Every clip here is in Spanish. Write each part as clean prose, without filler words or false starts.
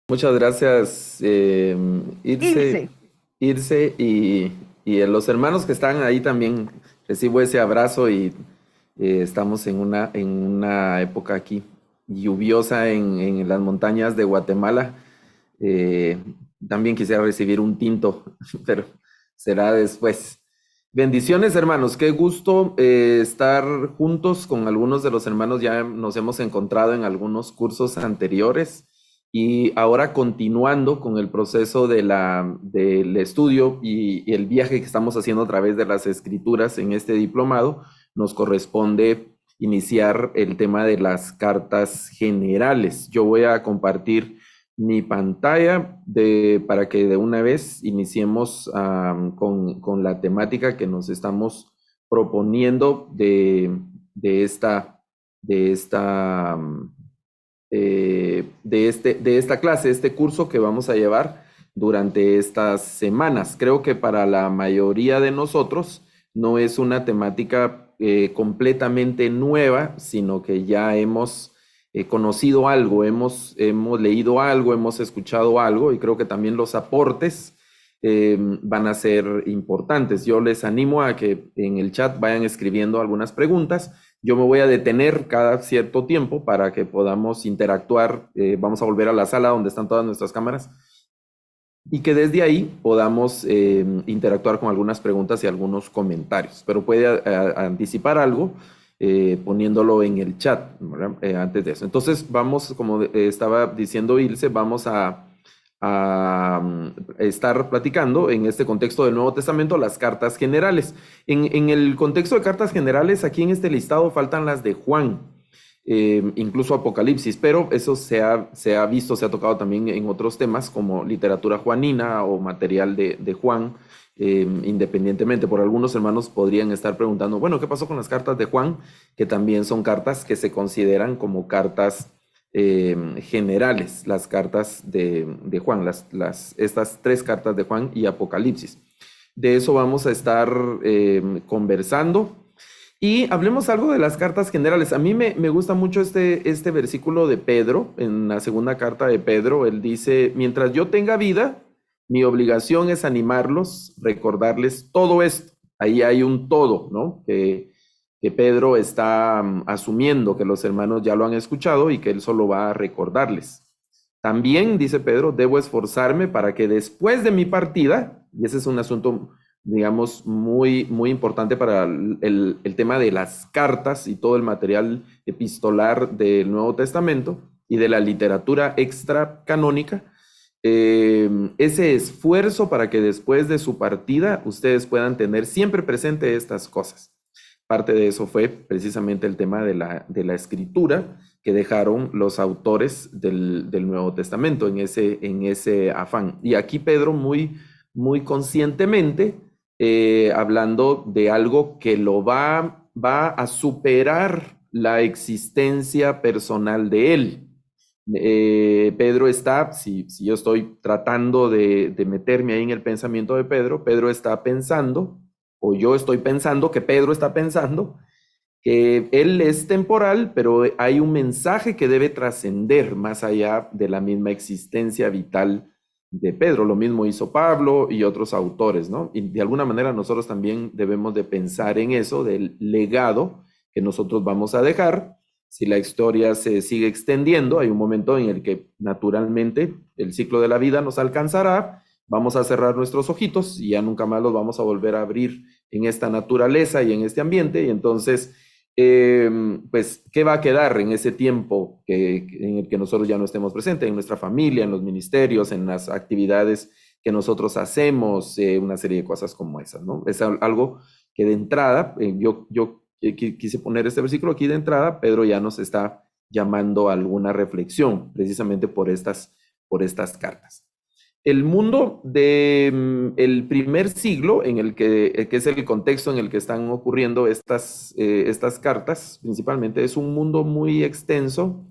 Muchas gracias, Irse, Ilse. Irse y a los hermanos que están ahí también. Recibo ese abrazo y estamos en una época aquí lluviosa en las montañas de Guatemala. Eh, También quisiera recibir un tinto, pero será después. Bendiciones, hermanos. Qué gusto estar juntos con algunos de los hermanos. Ya nos hemos encontrado en algunos cursos anteriores y ahora continuando con el proceso del estudio y el viaje que estamos haciendo a través de las escrituras en este diplomado, nos corresponde iniciar el tema de las cartas generales. Yo voy a compartir mi pantalla para que de una vez iniciemos con la temática que nos estamos proponiendo de esta, de esta, de esta clase, este curso que vamos a llevar durante estas semanas. Creo que para la mayoría de nosotros no es una temática completamente nueva, sino que ya hemos conocido algo, hemos leído algo, hemos escuchado algo y creo que también los aportes van a ser importantes. Yo les animo a que en el chat vayan escribiendo algunas preguntas. Yo me voy a detener cada cierto tiempo para que podamos interactuar. Vamos a volver a la sala donde están todas nuestras cámaras y que desde ahí podamos interactuar con algunas preguntas y algunos comentarios. Pero puede anticipar algo poniéndolo en el chat, ¿verdad? Antes de eso. Entonces vamos, como estaba diciendo Ilse, vamos a estar platicando en este contexto del Nuevo Testamento las cartas generales. En el contexto de cartas generales, aquí en este listado faltan las de Juan, incluso Apocalipsis, pero eso se ha visto, se ha tocado también en otros temas como literatura juanina o material de Juan, independientemente. Por algunos hermanos podrían estar preguntando, bueno, ¿qué pasó con las cartas de Juan? Que también son cartas que se consideran como cartas generales, las cartas de Juan, estas tres cartas de Juan y Apocalipsis. De eso vamos a estar conversando. Y hablemos algo de las cartas generales. A mí me gusta mucho este versículo de Pedro, en la segunda carta de Pedro. Él dice, mientras yo tenga vida, mi obligación es animarlos, recordarles todo esto. Ahí hay un todo, ¿no? Que Pedro está asumiendo que los hermanos ya lo han escuchado y que él solo va a recordarles. También, dice Pedro, debo esforzarme para que después de mi partida, y ese es un asunto, digamos, muy, muy importante para el tema de las cartas y todo el material epistolar del Nuevo Testamento y de la literatura extra canónica, ese esfuerzo para que después de su partida ustedes puedan tener siempre presente estas cosas. Parte de eso fue precisamente el tema de la escritura que dejaron los autores del Nuevo Testamento en ese afán. Y aquí Pedro muy, muy conscientemente, hablando de algo que lo va a superar la existencia personal de él. Pedro está, si yo estoy tratando de meterme ahí en el pensamiento de Pedro, Pedro está pensando, o yo estoy pensando que Pedro está pensando, que él es temporal, pero hay un mensaje que debe trascender más allá de la misma existencia vital de Pedro. Lo mismo hizo Pablo y otros autores, ¿no? Y de alguna manera nosotros también debemos de pensar en eso, del legado que nosotros vamos a dejar. Si la historia se sigue extendiendo, hay un momento en el que naturalmente el ciclo de la vida nos alcanzará, vamos a cerrar nuestros ojitos y ya nunca más los vamos a volver a abrir en esta naturaleza y en este ambiente, y entonces pues, ¿qué va a quedar en ese tiempo en el que nosotros ya no estemos presentes? En nuestra familia, en los ministerios, en las actividades que nosotros hacemos, una serie de cosas como esas, ¿no? Es algo que de entrada, yo quise poner este versículo aquí de entrada. Pedro ya nos está llamando a alguna reflexión, precisamente por estas cartas. El mundo del primer siglo, que es el contexto en el que están ocurriendo estas cartas, principalmente, es un mundo muy extenso,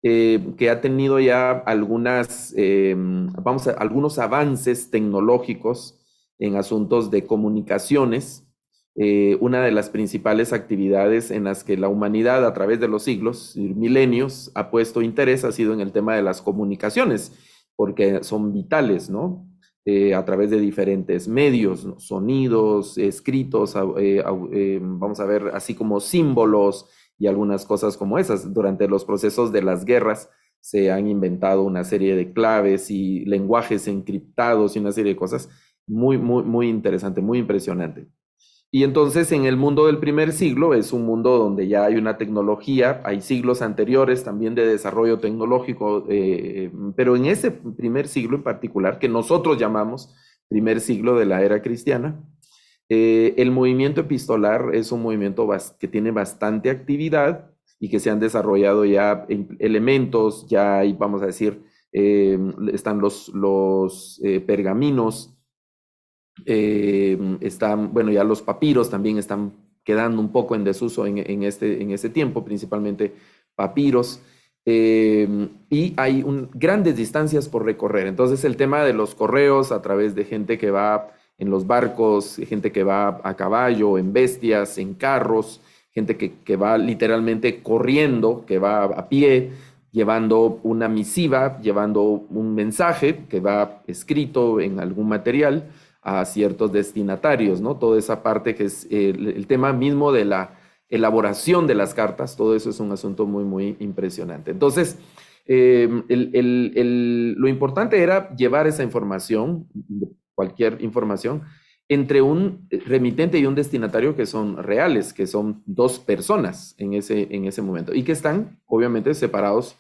que ha tenido ya algunos avances tecnológicos en asuntos de comunicaciones. Una de las principales actividades en las que la humanidad a través de los siglos y milenios ha puesto interés ha sido en el tema de las comunicaciones. porque son vitales, ¿no? A través de diferentes medios, ¿no? Sonidos, escritos, vamos a ver, así como símbolos y algunas cosas como esas. Durante los procesos de las guerras se han inventado una serie de claves y lenguajes encriptados y una serie de cosas muy interesante, muy impresionante. Y entonces en el mundo del primer siglo es un mundo donde ya hay una tecnología, hay siglos anteriores también de desarrollo tecnológico, pero en ese primer siglo en particular, que nosotros llamamos primer siglo de la era cristiana, el movimiento epistolar es un movimiento que tiene bastante actividad y que se han desarrollado ya elementos, ya hay, vamos a decir, están los pergaminos, están, bueno, ya los papiros también están quedando un poco en desuso en este tiempo, principalmente papiros, y hay grandes distancias por recorrer. Entonces el tema de los correos a través de gente que va en los barcos, gente que va a caballo, en bestias, en carros, gente que va literalmente corriendo, que va a pie, llevando una misiva, llevando un mensaje que va escrito en algún material a ciertos destinatarios, ¿no? Toda esa parte que es el tema mismo de la elaboración de las cartas, todo eso es un asunto muy impresionante. Entonces, lo importante era llevar esa información, cualquier información, entre un remitente y un destinatario que son reales, que son dos personas en ese momento y que están obviamente separados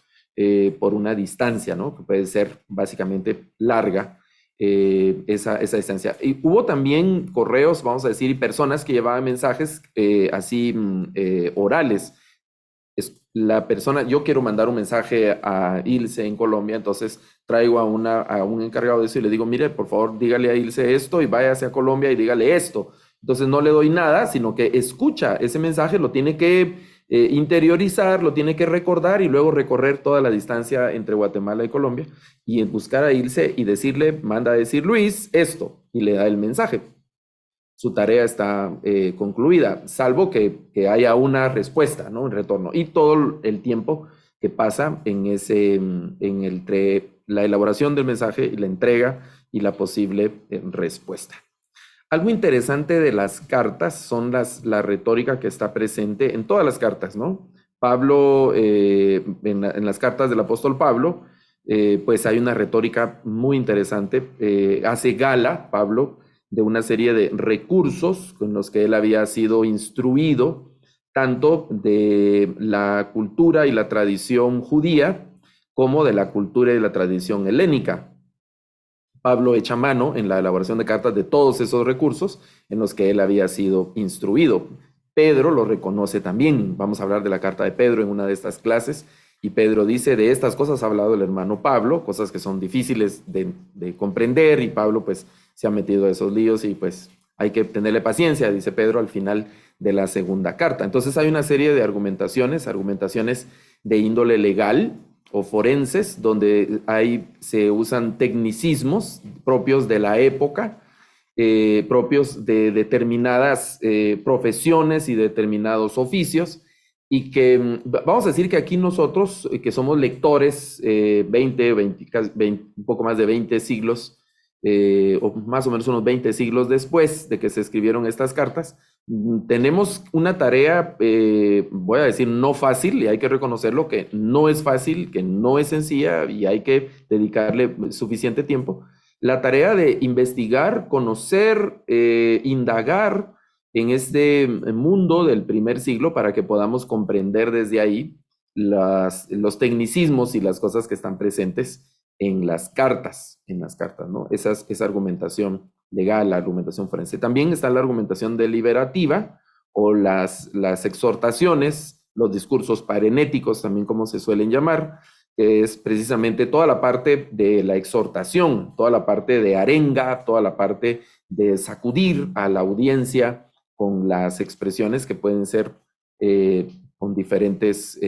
por una distancia, ¿no? Que puede ser básicamente larga, esa distancia. Y hubo también correos, vamos a decir, y personas que llevaban mensajes así orales. La persona, yo quiero mandar un mensaje a Ilse en Colombia, entonces traigo a un encargado de eso y le digo, mire, por favor, dígale a Ilse esto y váyase a Colombia y dígale esto. Entonces no le doy nada, sino que escucha ese mensaje, lo tiene que interiorizar, lo tiene que recordar y luego recorrer toda la distancia entre Guatemala y Colombia y buscar a Ilse y decirle, manda a decir Luis esto y le da el mensaje. Su tarea está concluida, salvo que haya una respuesta, ¿no? Un retorno. Y todo el tiempo que pasa entre la elaboración del mensaje y la entrega y la posible respuesta. Algo interesante de las cartas son la retórica que está presente en todas las cartas, ¿no? Pablo, en las cartas del apóstol Pablo, pues hay una retórica muy interesante. Hace gala, Pablo, de una serie de recursos con los que él había sido instruido, tanto de la cultura y la tradición judía, como de la cultura y la tradición helénica. Pablo echa mano en la elaboración de cartas de todos esos recursos en los que él había sido instruido. Pedro lo reconoce también. Vamos a hablar de la carta de Pedro en una de estas clases. Y Pedro dice, de estas cosas ha hablado el hermano Pablo, cosas que son difíciles de comprender, y Pablo pues se ha metido a esos líos y pues hay que tenerle paciencia, dice Pedro al final de la segunda carta. Entonces hay una serie de argumentaciones de índole legal o forenses, donde se usan tecnicismos propios de la época, propios de determinadas profesiones y determinados oficios, y que vamos a decir que aquí nosotros, que somos lectores, 20, un poco más de 20 siglos, o más o menos unos 20 siglos después de que se escribieron estas cartas, tenemos una tarea, voy a decir, no fácil, y hay que reconocerlo, que no es fácil, que no es sencilla, y hay que dedicarle suficiente tiempo. La tarea de investigar, conocer, indagar en este mundo del primer siglo para que podamos comprender desde ahí los tecnicismos y las cosas que están presentes en las cartas, ¿no? Esa argumentación legal, la argumentación forense. También está la argumentación deliberativa o las exhortaciones, los discursos parenéticos, también como se suelen llamar, que es precisamente toda la parte de la exhortación, toda la parte de arenga, toda la parte de sacudir a la audiencia con las expresiones que pueden ser con diferentes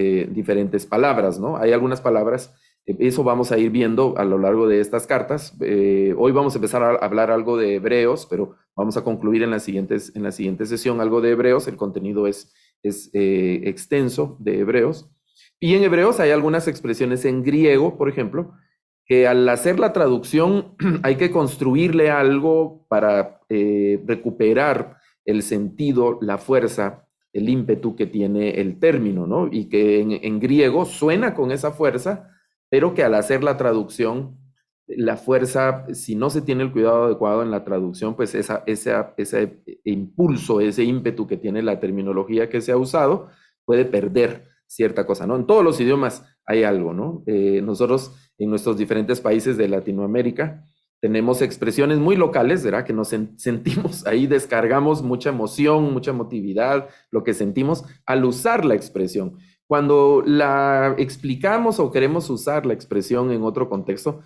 palabras, ¿no? Hay algunas palabras, eso vamos a ir viendo a lo largo de estas cartas. Hoy vamos a empezar a hablar algo de Hebreos, pero vamos a concluir en la siguiente sesión algo de Hebreos. El contenido es extenso de Hebreos. Y en Hebreos hay algunas expresiones en griego, por ejemplo, que al hacer la traducción hay que construirle algo para recuperar el sentido, la fuerza, el ímpetu que tiene el término, ¿no? Y que en griego suena con esa fuerza, pero que al hacer la traducción, la fuerza, si no se tiene el cuidado adecuado en la traducción, pues ese impulso, ese ímpetu que tiene la terminología que se ha usado, puede perder cierta cosa, ¿no? En todos los idiomas hay algo, ¿no? Nosotros en nuestros diferentes países de Latinoamérica tenemos expresiones muy locales, ¿verdad? Que nos sentimos, ahí descargamos mucha emoción, mucha emotividad, lo que sentimos al usar la expresión. Cuando la explicamos o queremos usar la expresión en otro contexto,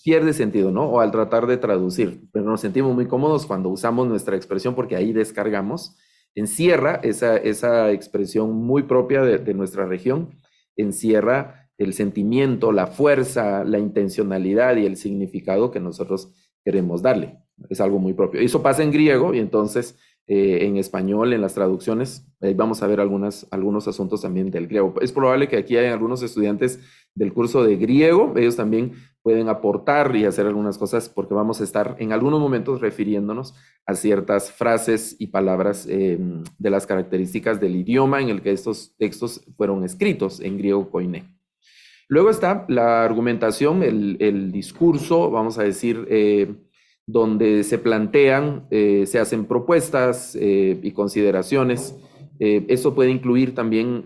pierde sentido, ¿no? O al tratar de traducir, pero nos sentimos muy cómodos cuando usamos nuestra expresión porque ahí descargamos, encierra esa expresión muy propia de nuestra región, encierra el sentimiento, la fuerza, la intencionalidad y el significado que nosotros queremos darle. Es algo muy propio. Eso pasa en griego y entonces en español, en las traducciones, vamos a ver algunos asuntos también del griego. Es probable que aquí hay algunos estudiantes del curso de griego, ellos también pueden aportar y hacer algunas cosas porque vamos a estar en algunos momentos refiriéndonos a ciertas frases y palabras de las características del idioma en el que estos textos fueron escritos en griego koiné. Luego está la argumentación, el discurso, vamos a decir, donde se plantean, se hacen propuestas y consideraciones. Eso puede incluir también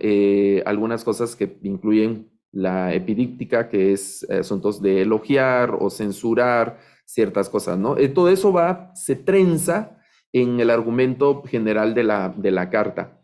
algunas cosas que incluyen la epidíctica, que es asuntos de elogiar o censurar ciertas cosas, ¿no? Todo eso se trenza en el argumento general de la carta,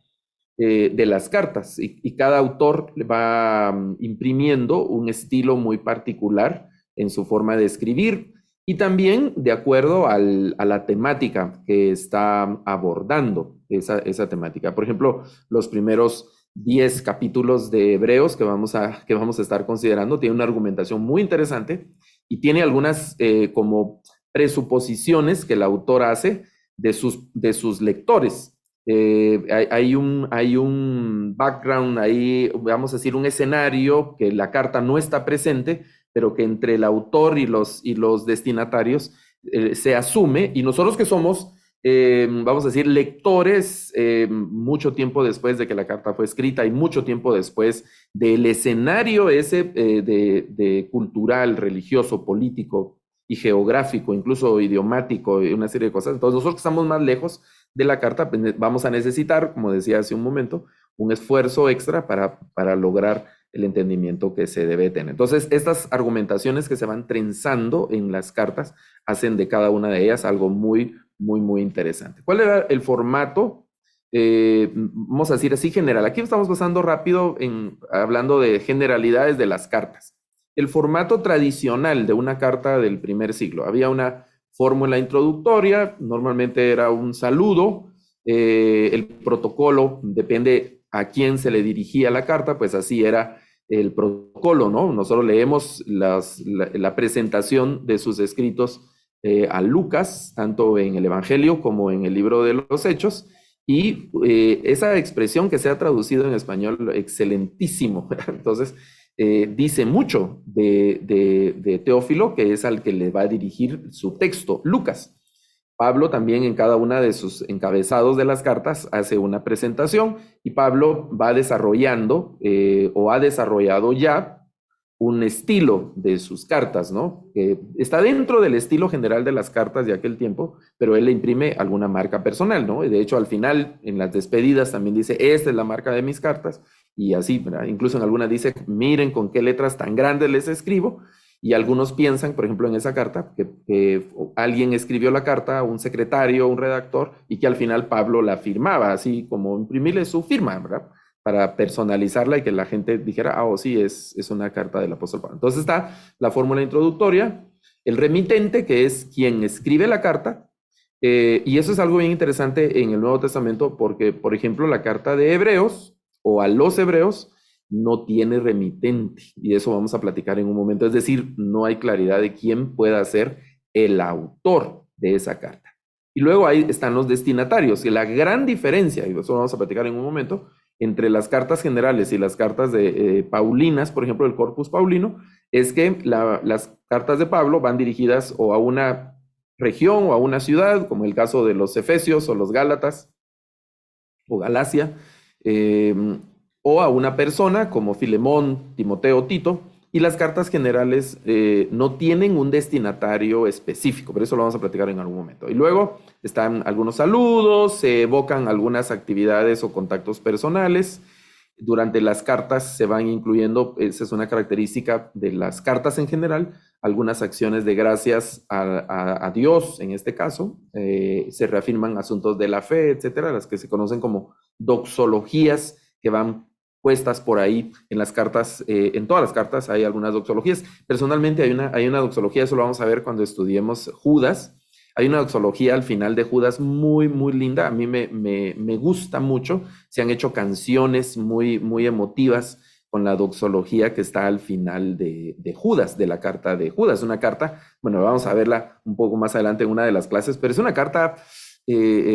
de las cartas, y cada autor va imprimiendo un estilo muy particular en su forma de escribir y también de acuerdo a la temática que está abordando esa temática. Por ejemplo, los primeros 10 capítulos de Hebreos que vamos a estar considerando tiene una argumentación muy interesante y tiene algunas como presuposiciones que el autor hace de sus lectores. Hay un background ahí, vamos a decir, un escenario que la carta no está presente, pero que entre el autor y los destinatarios se asume, y nosotros que somos, vamos a decir, lectores mucho tiempo después de que la carta fue escrita y mucho tiempo después del escenario ese de cultural, religioso, político y geográfico, incluso idiomático y una serie de cosas. Entonces nosotros que estamos más lejos de la carta, pues vamos a necesitar, como decía hace un momento, un esfuerzo extra para lograr el entendimiento que se debe tener. Entonces, estas argumentaciones que se van trenzando en las cartas hacen de cada una de ellas algo muy, muy, muy interesante. ¿Cuál era el formato? Vamos a decir así general. Aquí estamos pasando rápido hablando de generalidades de las cartas. El formato tradicional de una carta del primer siglo. Había una fórmula introductoria, normalmente era un saludo, el protocolo, depende a quién se le dirigía la carta, pues así era el protocolo, ¿no? Nosotros leemos la presentación de sus escritos a Lucas, tanto en el Evangelio como en el libro de los Hechos, y esa expresión que se ha traducido en español, excelentísimo, entonces dice mucho de Teófilo, que es al que le va a dirigir su texto, Lucas. Pablo también en cada una de sus encabezados de las cartas hace una presentación y Pablo va desarrollando o ha desarrollado ya un estilo de sus cartas, ¿no? Está dentro del estilo general de las cartas de aquel tiempo, pero él le imprime alguna marca personal, ¿no? De hecho, al final, en las despedidas también dice, esta es la marca de mis cartas, y así, ¿verdad? Incluso en algunas dice, miren con qué letras tan grandes les escribo, y algunos piensan, por ejemplo, en esa carta, que alguien escribió la carta, un secretario, un redactor, y que al final Pablo la firmaba, así como imprimirle su firma, ¿verdad? Para personalizarla y que la gente dijera, ah, oh, sí, es una carta del apóstol Pablo. Entonces está la fórmula introductoria, el remitente, que es quien escribe la carta, y eso es algo bien interesante en el Nuevo Testamento, porque, por ejemplo, la carta de Hebreos, o a los Hebreos, no tiene remitente, y eso vamos a platicar en un momento, es decir, no hay claridad de quién pueda ser el autor de esa carta. Y luego ahí están los destinatarios, y la gran diferencia, y eso vamos a platicar en un momento, entre las cartas generales y las cartas de Paulinas, por ejemplo, el Corpus Paulino, es que las cartas de Pablo van dirigidas o a una región o a una ciudad, como el caso de los Efesios o los Gálatas o Galacia, eh, o a una persona como Filemón, Timoteo, Tito, y las cartas generales no tienen un destinatario específico, pero eso lo vamos a platicar en algún momento. Y luego están algunos saludos, se evocan algunas actividades o contactos personales. Durante las cartas se van incluyendo, esa es una característica de las cartas en general, algunas acciones de gracias a Dios, en este caso, se reafirman asuntos de la fe, etcétera, las que se conocen como doxologías, que van puestas por ahí en las cartas, en todas las cartas hay algunas doxologías. Personalmente hay una doxología, eso lo vamos a ver cuando estudiemos Judas. Hay una doxología al final de Judas muy, muy linda. A mí me gusta mucho. Se han hecho canciones muy, muy emotivas con la doxología que está al final de Judas, de la carta de Judas. Una carta, bueno, vamos a verla un poco más adelante en una de las clases, pero es una carta,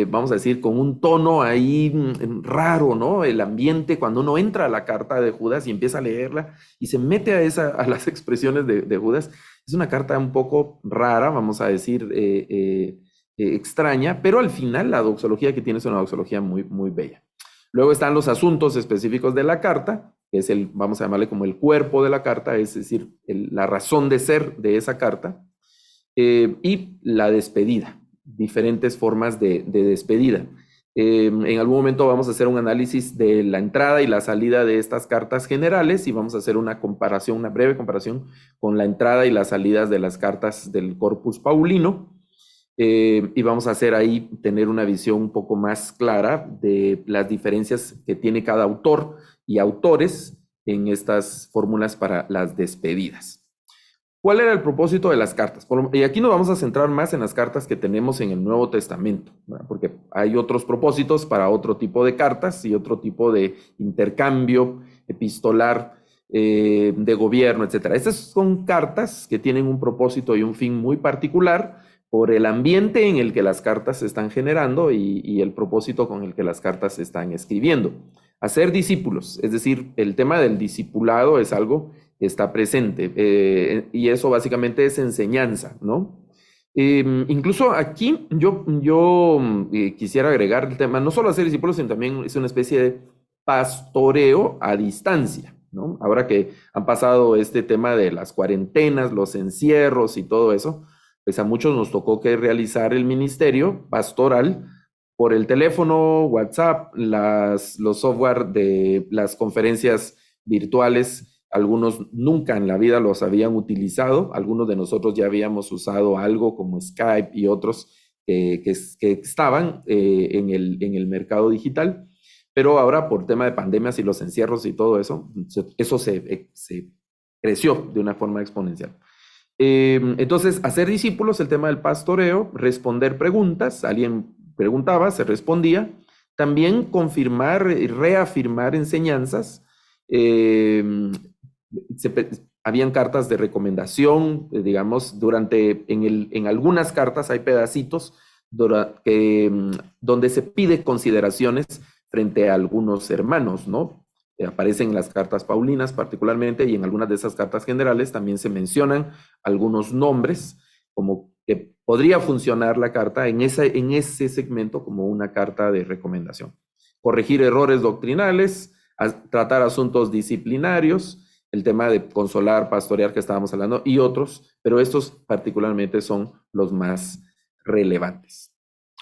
vamos a decir, con un tono ahí raro, ¿no? El ambiente, cuando uno entra a la carta de Judas y empieza a leerla y se mete a las expresiones de Judas, es una carta un poco rara, vamos a decir, extraña, pero al final la doxología que tiene es una doxología muy, muy bella. Luego están los asuntos específicos de la carta, que es vamos a llamarle como el cuerpo de la carta, es decir, la razón de ser de esa carta, y la despedida, diferentes formas de despedida. En algún momento vamos a hacer un análisis de la entrada y la salida de estas cartas generales y vamos a hacer una comparación, una breve comparación con la entrada y las salidas de las cartas del Corpus Paulino. Y vamos a hacer ahí, tener una visión un poco más clara de las diferencias que tiene cada autor y autores en estas fórmulas para las despedidas. ¿Cuál era el propósito de las cartas? Y aquí nos vamos a centrar más en las cartas que tenemos en el Nuevo Testamento, ¿verdad? Porque hay otros propósitos para otro tipo de cartas y otro tipo de intercambio epistolar, de gobierno, etcétera. Estas son cartas que tienen un propósito y un fin muy particular por el ambiente en el que las cartas se están generando y el propósito con el que las cartas se están escribiendo. Hacer discípulos, es decir, el tema del discipulado es algo que está presente, y eso básicamente es enseñanza, ¿no? Incluso aquí yo quisiera agregar el tema, no solo hacer discípulos, sino también es una especie de pastoreo a distancia, ¿no? Ahora que han pasado este tema de las cuarentenas, los encierros y todo eso, pues a muchos nos tocó que realizar el ministerio pastoral por el teléfono, WhatsApp, los software de las conferencias virtuales. Algunos nunca en la vida los habían utilizado, algunos de nosotros ya habíamos usado algo como Skype y otros que estaban en el mercado digital, pero ahora por tema de pandemias y los encierros y todo eso, eso se creció de una forma exponencial. Entonces, hacer discípulos, el tema del pastoreo, responder preguntas, alguien preguntaba, se respondía, también confirmar y reafirmar enseñanzas. Habían cartas de recomendación, digamos, en algunas cartas hay pedacitos donde se pide consideraciones frente a algunos hermanos, ¿no? Aparecen en las cartas paulinas particularmente y en algunas de esas cartas generales también se mencionan algunos nombres, como que podría funcionar la carta en ese segmento como una carta de recomendación. Corregir errores doctrinales, tratar asuntos disciplinarios, el tema de consolar, pastorear que estábamos hablando y otros, pero estos particularmente son los más relevantes.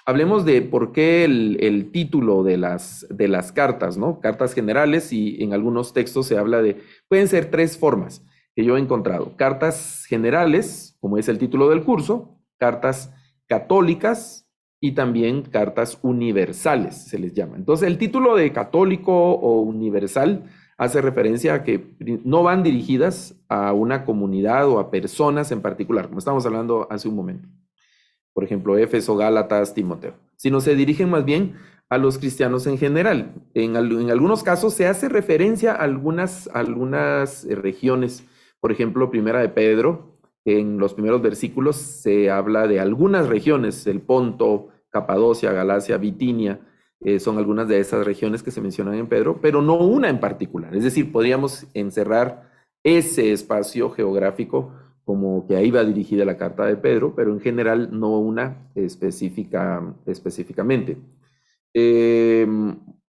Hablemos de por qué el título de las cartas, ¿no? Cartas generales, y en algunos textos se habla pueden ser tres formas que yo he encontrado. Cartas generales, como es el título del curso, cartas católicas y también cartas universales, se les llama. Entonces, el título de católico o universal hace referencia a que no van dirigidas a una comunidad o a personas en particular, como estábamos hablando hace un momento. Por ejemplo, Éfeso, Gálatas, Timoteo, sino se dirigen más bien a los cristianos en general. En algunos casos se hace referencia a algunas regiones. Por ejemplo, Primera de Pedro, en los primeros versículos se habla de algunas regiones, el Ponto, Capadocia, Galacia, Bitinia, son algunas de esas regiones que se mencionan en Pedro, pero no una en particular. Es decir, podríamos encerrar ese espacio geográfico como que ahí va dirigida la carta de Pedro, pero en general no una específicamente. Eh,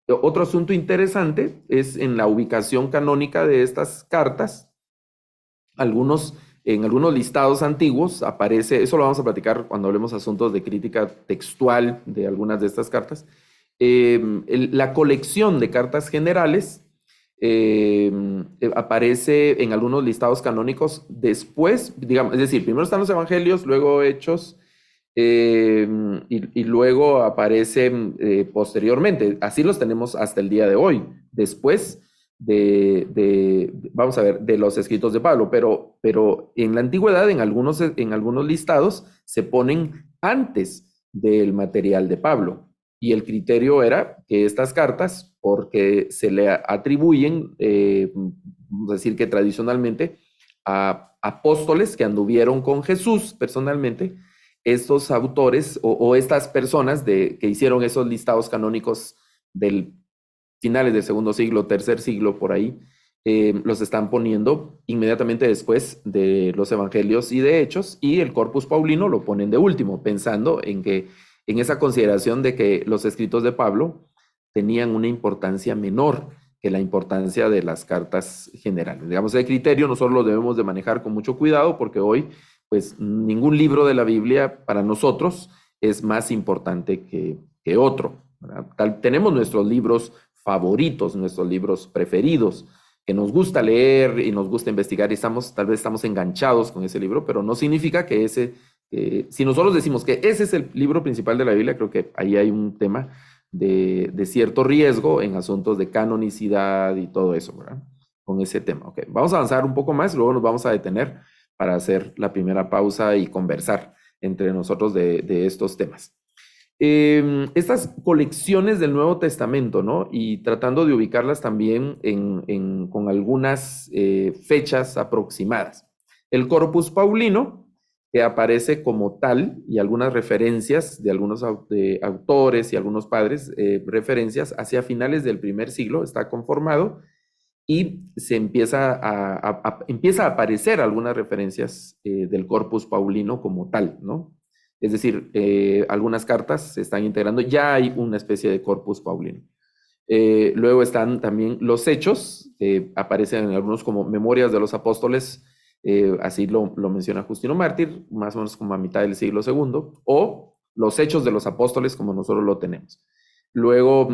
Otro asunto interesante es en la ubicación canónica de estas cartas. En algunos listados antiguos aparece, eso lo vamos a platicar cuando hablemos asuntos de crítica textual de algunas de estas cartas, la colección de cartas generales aparece en algunos listados canónicos después, digamos, es decir, primero están los evangelios, luego Hechos, y luego aparecen posteriormente. Así los tenemos hasta el día de hoy, después vamos a ver, de los escritos de Pablo, pero en la antigüedad, en algunos listados, se ponen antes del material de Pablo. Y el criterio era que estas cartas, porque se le atribuyen, vamos a decir que tradicionalmente, a apóstoles que anduvieron con Jesús personalmente, estos autores o estas personas que hicieron esos listados canónicos del finales del segundo siglo, tercer siglo, por ahí, los están poniendo inmediatamente después de los evangelios y de Hechos, y el Corpus Paulino lo ponen de último, pensando en esa consideración de que los escritos de Pablo tenían una importancia menor que la importancia de las cartas generales. Digamos, el criterio nosotros lo debemos de manejar con mucho cuidado, porque hoy, pues, ningún libro de la Biblia para nosotros es más importante que otro, ¿verdad? Tenemos nuestros libros favoritos, nuestros libros preferidos, que nos gusta leer y nos gusta investigar, y tal vez estamos enganchados con ese libro, pero no significa que si nosotros decimos que ese es el libro principal de la Biblia, creo que ahí hay un tema de cierto riesgo en asuntos de canonicidad y todo eso, ¿verdad? Con ese tema. Okay. Vamos a avanzar un poco más, luego nos vamos a detener para hacer la primera pausa y conversar entre nosotros de estos temas. Estas colecciones del Nuevo Testamento, ¿no? Y tratando de ubicarlas también con algunas fechas aproximadas. El Corpus Paulino, que aparece como tal, y algunas referencias de algunos autores y algunos padres, referencias hacia finales del primer siglo, está conformado, y se empieza a aparecer algunas referencias del Corpus Paulino como tal, ¿no? Es decir, algunas cartas se están integrando, ya hay una especie de Corpus Paulino. Luego están también los Hechos, aparecen en algunos como Memorias de los Apóstoles, así lo menciona Justino Mártir, más o menos como a mitad del siglo II, o los Hechos de los Apóstoles como nosotros lo tenemos. Luego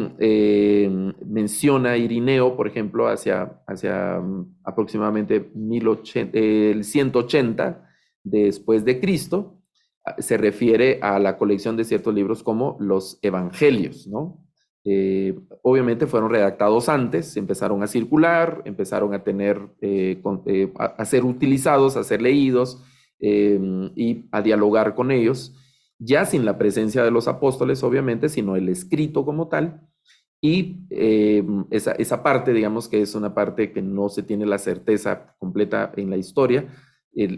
menciona Irineo, por ejemplo, hacia aproximadamente el 180 después de Cristo, se refiere a la colección de ciertos libros como los evangelios, ¿no? Obviamente fueron redactados antes, empezaron a circular, empezaron a tener, a ser utilizados, a ser leídos y a dialogar con ellos, ya sin la presencia de los apóstoles, obviamente, sino el escrito como tal. Y esa parte, digamos que es una parte que no se tiene la certeza completa en la historia.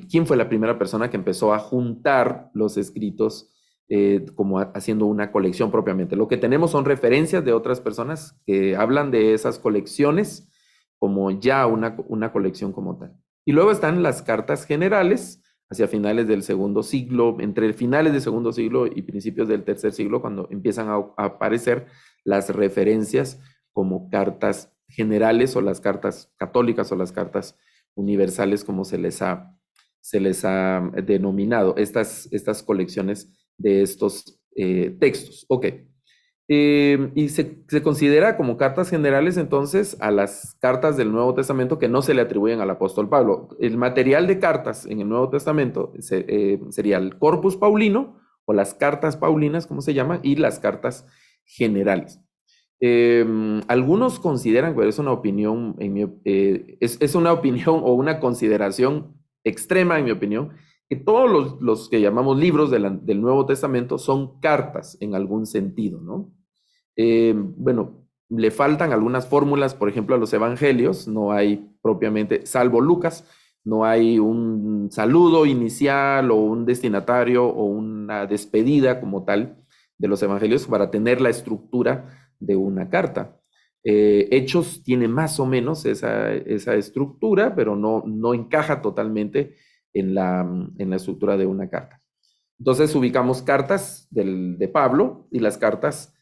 ¿Quién fue la primera persona que empezó a juntar los escritos como haciendo una colección propiamente? Lo que tenemos son referencias de otras personas que hablan de esas colecciones como ya una colección como tal. Y luego están las cartas generales hacia finales del segundo siglo, entre finales del segundo siglo y principios del tercer siglo, cuando empiezan a aparecer las referencias como cartas generales o las cartas católicas o las cartas universales, como se les ha denominado, estas colecciones de estos textos. Ok. Y se considera como cartas generales entonces a las cartas del Nuevo Testamento que no se le atribuyen al apóstol Pablo. El material de cartas en el Nuevo Testamento sería el Corpus Paulino o las cartas paulinas, como se llama, y las cartas generales. Algunos consideran, pero es una opinión, es una opinión o una consideración extrema, en mi opinión, que todos los que llamamos libros del Nuevo Testamento son cartas en algún sentido, ¿no? Bueno, le faltan algunas fórmulas, por ejemplo, a los evangelios, no hay propiamente, salvo Lucas, no hay un saludo inicial o un destinatario o una despedida como tal de los evangelios para tener la estructura de una carta. Hechos tiene más o menos esa estructura, pero no encaja totalmente en la estructura de una carta. Entonces ubicamos cartas de Pablo y las cartas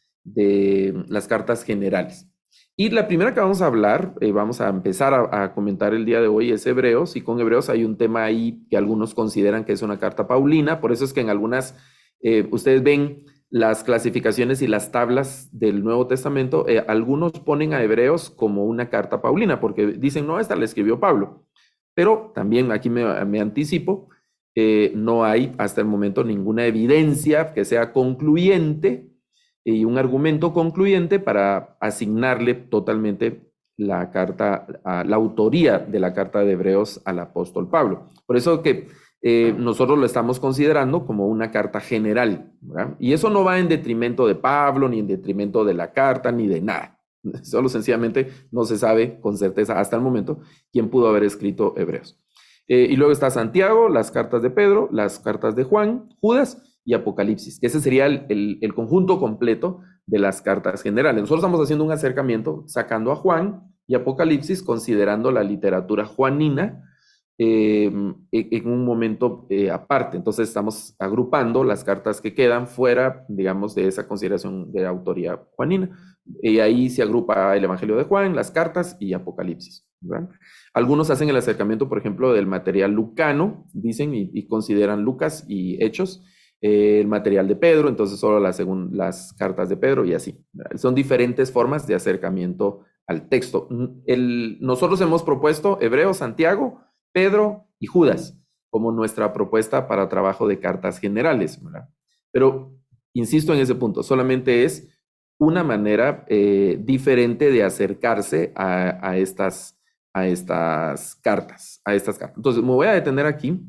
generales. Y la primera que vamos a hablar, vamos a empezar a comentar el día de hoy, es Hebreos, y con Hebreos hay un tema ahí que algunos consideran que es una carta paulina, por eso es que en algunas, ustedes ven las clasificaciones y las tablas del Nuevo Testamento, algunos ponen a Hebreos como una carta paulina, porque dicen, no, esta la escribió Pablo, pero también aquí me anticipo, no hay hasta el momento ninguna evidencia que sea concluyente y un argumento concluyente para asignarle totalmente la carta, la autoría de la carta de Hebreos al apóstol Pablo. Por eso que nosotros lo estamos considerando como una carta general, ¿verdad? Y eso no va en detrimento de Pablo, ni en detrimento de la carta, ni de nada. Solo sencillamente no se sabe con certeza hasta el momento quién pudo haber escrito Hebreos. Y luego está Santiago, las cartas de Pedro, las cartas de Juan, Judas y Apocalipsis, que ese sería el conjunto completo de las cartas generales. Nosotros estamos haciendo un acercamiento sacando a Juan y Apocalipsis, considerando la literatura juanina en un momento aparte. Entonces estamos agrupando las cartas que quedan fuera, digamos, de esa consideración de autoría juanina. Y ahí se agrupa el Evangelio de Juan, las cartas y Apocalipsis, ¿verdad? Algunos hacen el acercamiento, por ejemplo, del material lucano, dicen, y consideran Lucas y Hechos, el material de Pedro, entonces solo las cartas de Pedro y así. Son diferentes formas de acercamiento al texto. Nosotros hemos propuesto Hebreos, Santiago, Pedro y Judas como nuestra propuesta para trabajo de cartas generales, ¿verdad? Pero insisto en ese punto, solamente es una manera diferente de acercarse a estas cartas. Entonces, me voy a detener aquí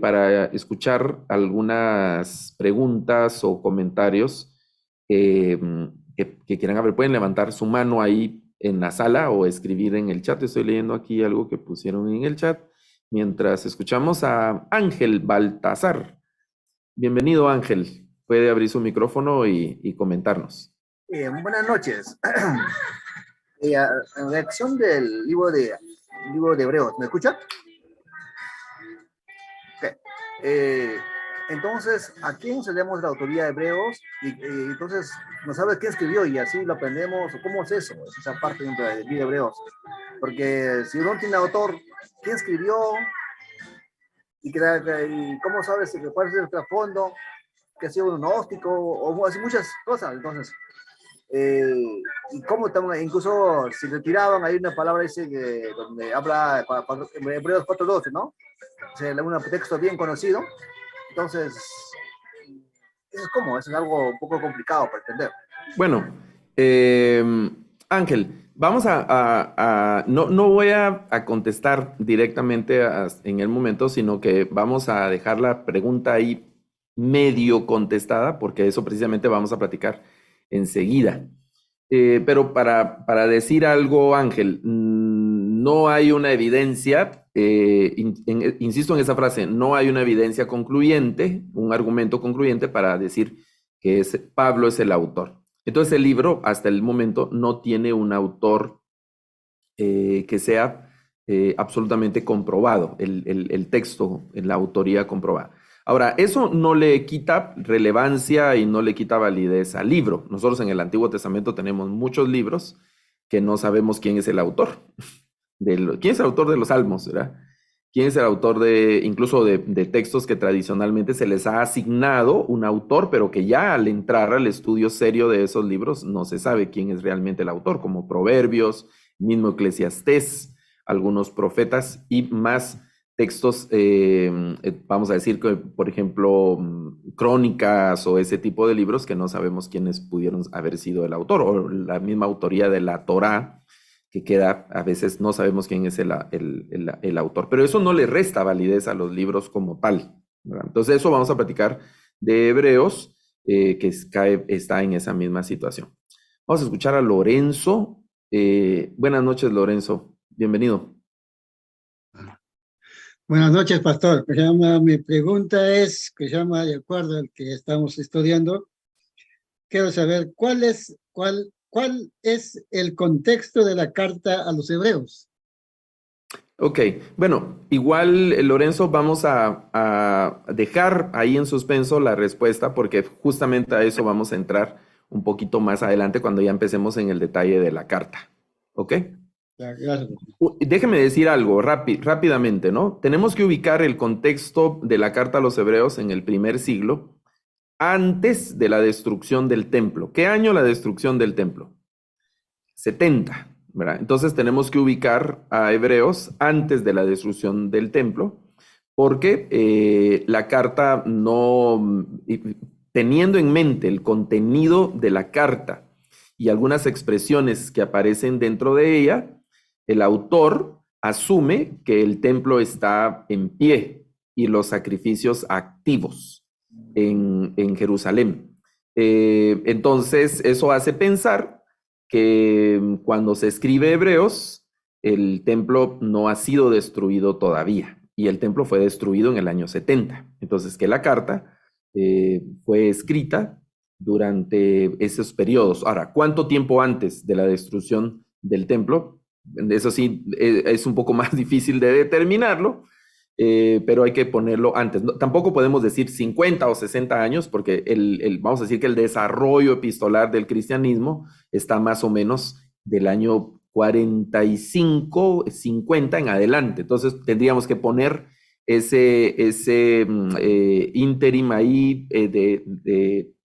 para escuchar algunas preguntas o comentarios que quieran. A ver, pueden levantar su mano ahí en la sala o escribir en el chat. Estoy leyendo aquí algo que pusieron en el chat mientras escuchamos a Ángel Baltazar. Bienvenido, Ángel. Puede abrir su micrófono y comentarnos. Buenas noches. En reacción del libro de Hebreos, ¿me escucha? Okay. Entonces, ¿a quién cedemos la autoría de Hebreos? Entonces, no sabe quién escribió y así lo aprendemos. ¿Cómo es eso? Es esa parte dentro del libro de Hebreos. Porque si uno tiene autor, ¿quién escribió? Y cómo sabes cuál es el trasfondo, que ha sido un gnóstico o hace muchas cosas. Entonces, y cómo incluso si retiraban, hay una palabra dice que donde habla Hebreos 4:12, ¿no? O sea, un texto bien conocido. Entonces, eso es como, eso es algo un poco complicado para entender. Bueno, Ángel, vamos no voy a contestar directamente en el momento, sino que vamos a dejar la pregunta ahí medio contestada, porque eso precisamente vamos a platicar enseguida. Pero para decir algo, Ángel, no hay una evidencia, insisto en esa frase, no hay una evidencia concluyente, un argumento concluyente para decir que Pablo es el autor. Entonces el libro hasta el momento no tiene un autor que sea absolutamente comprobado, el texto, la autoría comprobada. Ahora, eso no le quita relevancia y no le quita validez al libro. Nosotros en el Antiguo Testamento tenemos muchos libros que no sabemos quién es el autor. ¿Quién es el autor de los Salmos, verdad? ¿Quién es el autor incluso de textos que tradicionalmente se les ha asignado un autor, pero que ya al entrar al estudio serio de esos libros no se sabe quién es realmente el autor, como Proverbios, mismo Eclesiastés, algunos profetas y más textos, vamos a decir que, por ejemplo, crónicas o ese tipo de libros que no sabemos quiénes pudieron haber sido el autor, o la misma autoría de la Torá, que queda, a veces no sabemos quién es el autor, pero eso no le resta validez a los libros como tal, ¿verdad? Entonces eso vamos a platicar de Hebreos, que está en esa misma situación. Vamos a escuchar a Lorenzo. Buenas noches, Lorenzo. Bienvenido. Buenas noches, pastor. Mi pregunta es, que llama de acuerdo al que estamos estudiando, quiero saber cuál ¿cuál es el contexto de la carta a los hebreos? Ok, bueno, igual Lorenzo, vamos a dejar ahí en suspenso la respuesta porque justamente a eso vamos a entrar un poquito más adelante cuando ya empecemos en el detalle de la carta. ¿Ok? Ya, gracias. Déjeme decir algo rápidamente, ¿no? Tenemos que ubicar el contexto de la carta a los hebreos en el primer siglo, antes de la destrucción del templo. ¿Qué año la destrucción del templo? 70, ¿verdad? Entonces tenemos que ubicar a Hebreos antes de la destrucción del templo, porque la carta no, teniendo en mente el contenido de la carta y algunas expresiones que aparecen dentro de ella, el autor asume que el templo está en pie y los sacrificios activos en Jerusalén. Entonces, eso hace pensar que cuando se escribe Hebreos, el templo no ha sido destruido todavía y el templo fue destruido en el año 70. Entonces, que la carta fue escrita durante esos periodos. Ahora, ¿cuánto tiempo antes de la destrucción del templo? Eso sí, es un poco más difícil de determinarlo, pero hay que ponerlo antes. No, tampoco podemos decir 50 o 60 años, porque vamos a decir que el desarrollo epistolar del cristianismo está más o menos del año 45, 50 en adelante. Entonces tendríamos que poner ese interim ahí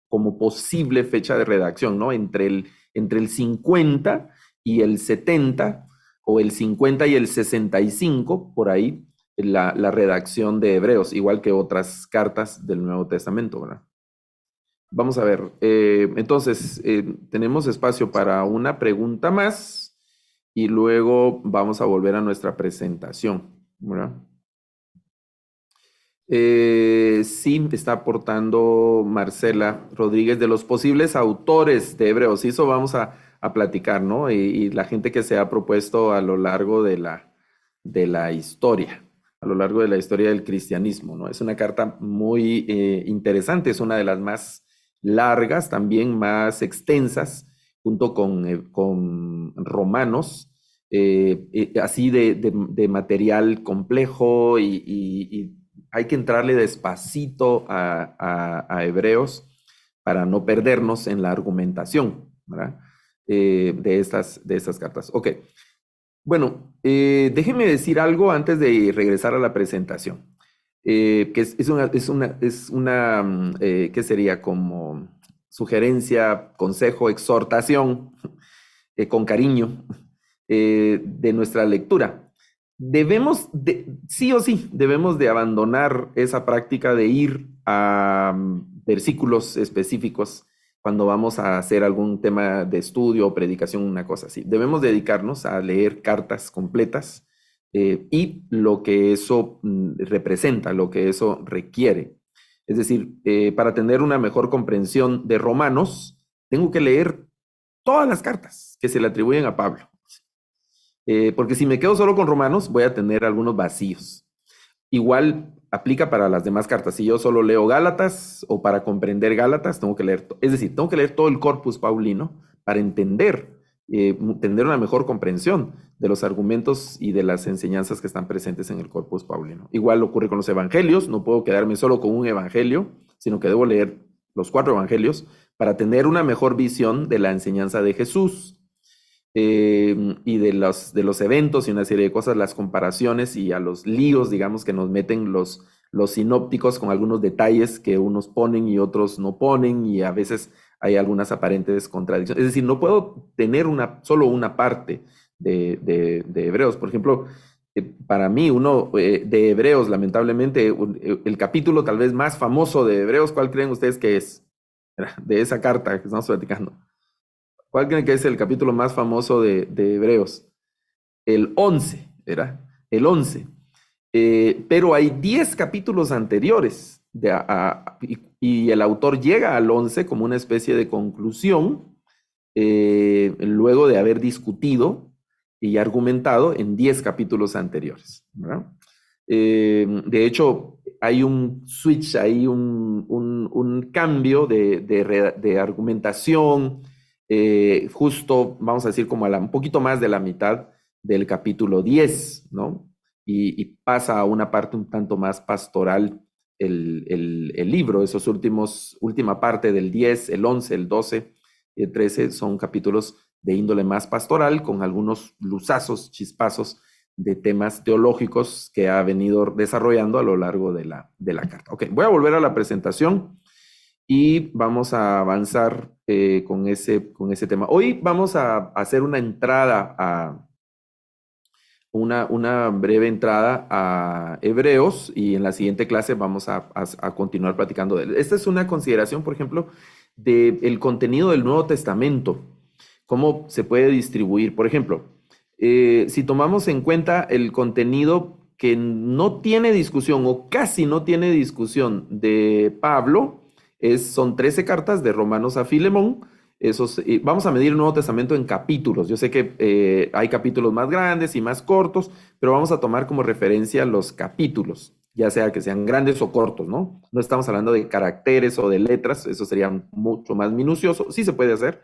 como posible fecha de redacción, ¿no? Entre el 50 y el 70, o el 50 y el 65, por ahí, la redacción de Hebreos, igual que otras cartas del Nuevo Testamento, ¿verdad? Vamos a ver, entonces, tenemos espacio para una pregunta más y luego vamos a volver a nuestra presentación, ¿verdad? Sí, está aportando Marcela Rodríguez de los posibles autores de Hebreos, y eso vamos a platicar, ¿no? Y la gente que se ha propuesto a lo largo de la historia, a lo largo de la historia del cristianismo, ¿no? Es una carta muy interesante, es una de las más largas, también más extensas, junto con Romanos, así de material complejo y hay que entrarle despacito a Hebreos para no perdernos en la argumentación, ¿verdad? De estas cartas. Ok. Bueno, déjeme decir algo antes de regresar a la presentación. Que ¿qué sería? Como sugerencia, consejo, exhortación, con cariño, de nuestra lectura. Sí o sí, debemos de abandonar esa práctica de ir a versículos específicos cuando vamos a hacer algún tema de estudio o predicación, una cosa así. Debemos dedicarnos a leer cartas completas y lo que eso representa, lo que eso requiere. Es decir, para tener una mejor comprensión de Romanos, tengo que leer todas las cartas que se le atribuyen a Pablo. Porque si me quedo solo con Romanos, voy a tener algunos vacíos. Igual aplica para las demás cartas. Si yo solo leo Gálatas o para comprender Gálatas, tengo que leer, es decir, tengo que leer todo el corpus paulino para tener una mejor comprensión de los argumentos y de las enseñanzas que están presentes en el corpus paulino. Igual ocurre con los evangelios, no puedo quedarme solo con un evangelio, sino que debo leer los 4 evangelios para tener una mejor visión de la enseñanza de Jesús. Y de los eventos y una serie de cosas, las comparaciones y a los líos, digamos, que nos meten los sinópticos con algunos detalles que unos ponen y otros no ponen, y a veces hay algunas aparentes contradicciones. Es decir, no puedo tener solo una parte de Hebreos. Por ejemplo, para mí, de Hebreos, lamentablemente, el capítulo tal vez más famoso de Hebreos, ¿cuál creen ustedes que es? De esa carta que estamos platicando. ¿Cuál creen que es el capítulo más famoso de Hebreos? El 11, ¿verdad? El 11. Pero hay 10 capítulos anteriores y el autor llega al 11 como una especie de conclusión, luego de haber discutido y argumentado en 10 capítulos anteriores, ¿verdad? De hecho, hay un switch, hay un cambio de argumentación, justo, vamos a decir, como un poquito más de la mitad del capítulo 10, ¿no? Y pasa a una parte un tanto más pastoral el libro. Esos última parte del 10, el 11, el 12 y el 13 son capítulos de índole más pastoral, con algunos luzazos, chispazos de temas teológicos que ha venido desarrollando a lo largo de la carta. Ok, voy a volver a la presentación y vamos a avanzar con ese tema. Hoy vamos a hacer una entrada una breve entrada a Hebreos, y en la siguiente clase vamos a continuar platicando de él. Esta es una consideración, por ejemplo, del contenido del Nuevo Testamento, cómo se puede distribuir. Por ejemplo, si tomamos en cuenta el contenido que no tiene discusión o casi no tiene discusión de Pablo, son 13 cartas de Romanos a Filemón. Vamos a medir el Nuevo Testamento en capítulos. Yo sé que hay capítulos más grandes y más cortos, pero vamos a tomar como referencia los capítulos, ya sea que sean grandes o cortos, ¿no? No estamos hablando de caracteres o de letras, eso sería mucho más minucioso. Sí se puede hacer,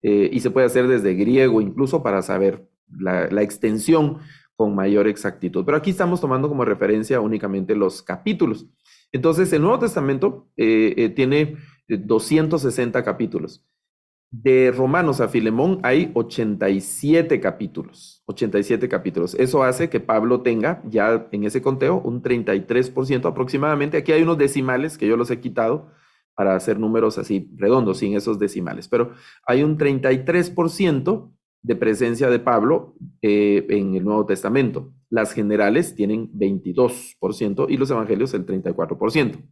y se puede hacer desde griego incluso para saber la extensión con mayor exactitud. Pero aquí estamos tomando como referencia únicamente los capítulos. Entonces, el Nuevo Testamento tiene 260 capítulos. De Romanos a Filemón hay 87 capítulos. 87 capítulos. Eso hace que Pablo tenga ya en ese conteo un 33% aproximadamente. Aquí hay unos decimales que yo los he quitado para hacer números así redondos, sin esos decimales. Pero hay un 33% de presencia de Pablo en el Nuevo Testamento. Las generales tienen 22% y los evangelios el 34%.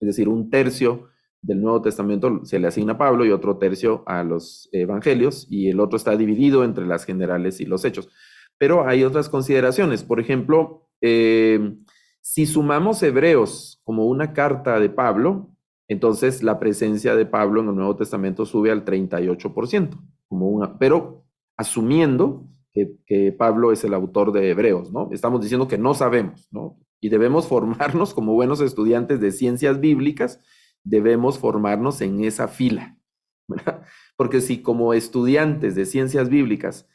Es decir, un tercio del Nuevo Testamento se le asigna a Pablo y otro tercio a los evangelios, y el otro está dividido entre las generales y los hechos. Pero hay otras consideraciones. Por ejemplo, si sumamos Hebreos como una carta de Pablo, entonces la presencia de Pablo en el Nuevo Testamento sube al 38%, pero asumiendo que Pablo es el autor de Hebreos, ¿no? Estamos diciendo que no sabemos, ¿no? Y debemos formarnos como buenos estudiantes de ciencias bíblicas, debemos formarnos en esa fila, ¿verdad? Porque si como estudiantes de ciencias bíblicas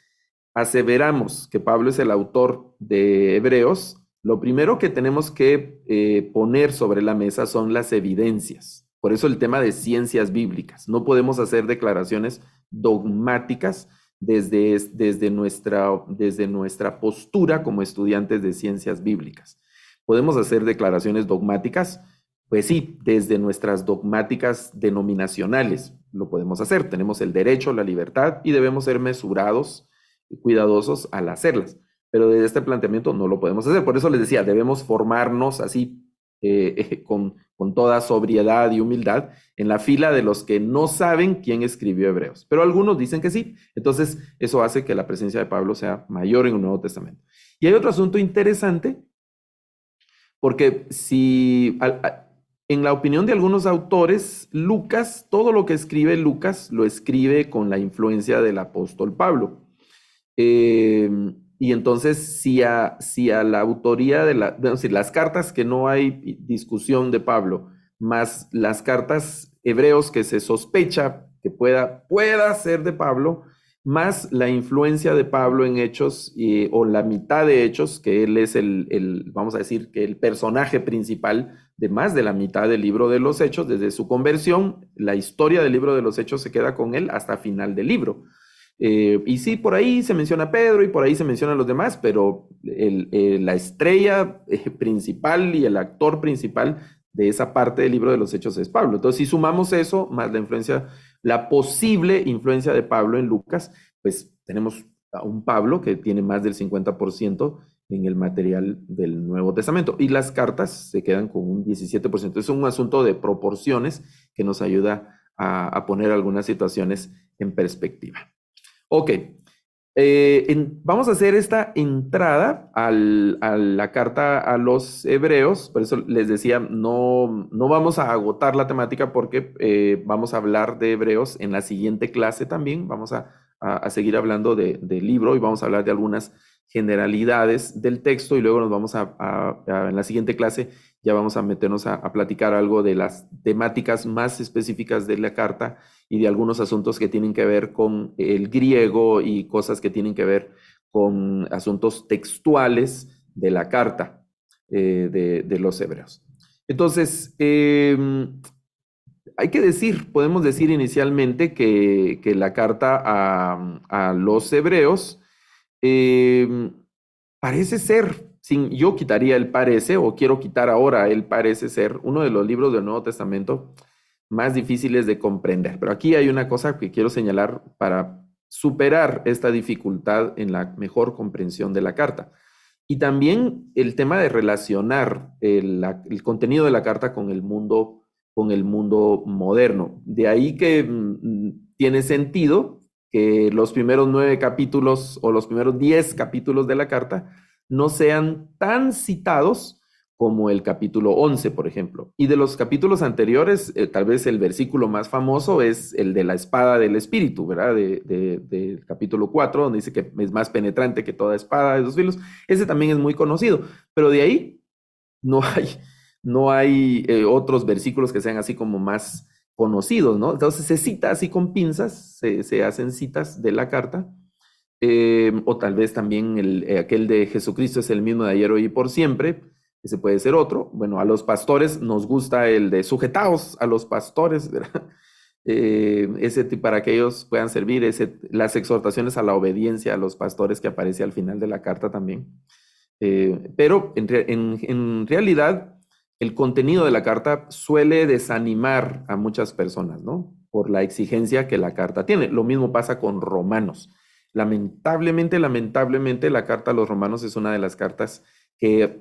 aseveramos que Pablo es el autor de Hebreos, lo primero que tenemos que poner sobre la mesa son las evidencias. Por eso el tema de ciencias bíblicas. No podemos hacer declaraciones dogmáticas desde nuestra postura como estudiantes de ciencias bíblicas. Podemos hacer declaraciones dogmáticas, pues sí, desde nuestras dogmáticas denominacionales lo podemos hacer. Tenemos el derecho, la libertad, y debemos ser mesurados y cuidadosos al hacerlas. Pero desde este planteamiento no lo podemos hacer. Por eso les decía, debemos formarnos así con toda sobriedad y humildad en la fila de los que no saben quién escribió Hebreos. Pero algunos dicen que sí. Entonces eso hace que la presencia de Pablo sea mayor en el Nuevo Testamento. Y hay otro asunto interesante, porque si en la opinión de algunos autores, Lucas, todo lo que escribe Lucas lo escribe con la influencia del apóstol Pablo. Y entonces, si a la autoría de las cartas que no hay discusión de Pablo, más las cartas hebreos que se sospecha que pueda ser de Pablo, más la influencia de Pablo en Hechos, o la mitad de Hechos, que él es vamos a decir, que el personaje principal de más de la mitad del libro de los Hechos, desde su conversión, la historia del libro de los Hechos se queda con él hasta final del libro. Y sí, por ahí se menciona a Pedro y por ahí se mencionan los demás, pero la estrella principal y el actor principal de esa parte del libro de los Hechos es Pablo. Entonces, si sumamos eso, más la posible influencia de Pablo en Lucas, pues tenemos a un Pablo que tiene más del 50% en el material del Nuevo Testamento, y las cartas se quedan con un 17%. Es un asunto de proporciones que nos ayuda a poner algunas situaciones en perspectiva. Ok, vamos a hacer esta entrada a la carta a los Hebreos. Por eso les decía, no vamos a agotar la temática, porque vamos a hablar de Hebreos en la siguiente clase también. Vamos a seguir hablando del libro, y vamos a hablar de algunas generalidades del texto y luego nos vamos en la siguiente clase ya vamos a meternos a platicar algo de las temáticas más específicas de la carta y de algunos asuntos que tienen que ver con el griego y cosas que tienen que ver con asuntos textuales de la carta de los hebreos. Entonces, hay que decir, podemos decir inicialmente que la carta a los hebreos parece ser, yo quitaría el parece, o quiero quitar ahora el parece ser, uno de los libros del Nuevo Testamento más difíciles de comprender. Pero aquí hay una cosa que quiero señalar para superar esta dificultad en la mejor comprensión de la carta. Y también el tema de relacionar el contenido de la carta con el mundo moderno. De ahí que tiene sentido que los primeros 9 capítulos o los primeros 10 capítulos de la carta no sean tan citados como el capítulo 11, por ejemplo. Y de los capítulos anteriores, tal vez el versículo más famoso es el de la espada del Espíritu, ¿verdad? Del capítulo 4, donde dice que es más penetrante que toda espada de 2 filos. Ese también es muy conocido, pero de ahí no hay otros versículos que sean así como más conocidos, ¿no? Entonces se cita así con pinzas, se hacen citas de la carta, o tal vez también aquel de Jesucristo es el mismo de ayer, hoy y por siempre. Ese puede ser otro. Bueno, a los pastores nos gusta el de sujetaos a los pastores, ¿verdad? Ese para que ellos puedan servir, las exhortaciones a la obediencia a los pastores que aparece al final de la carta también. Pero en realidad el contenido de la carta suele desanimar a muchas personas, ¿no? Por la exigencia que la carta tiene. Lo mismo pasa con Romanos. Lamentablemente, la carta a los Romanos es una de las cartas que,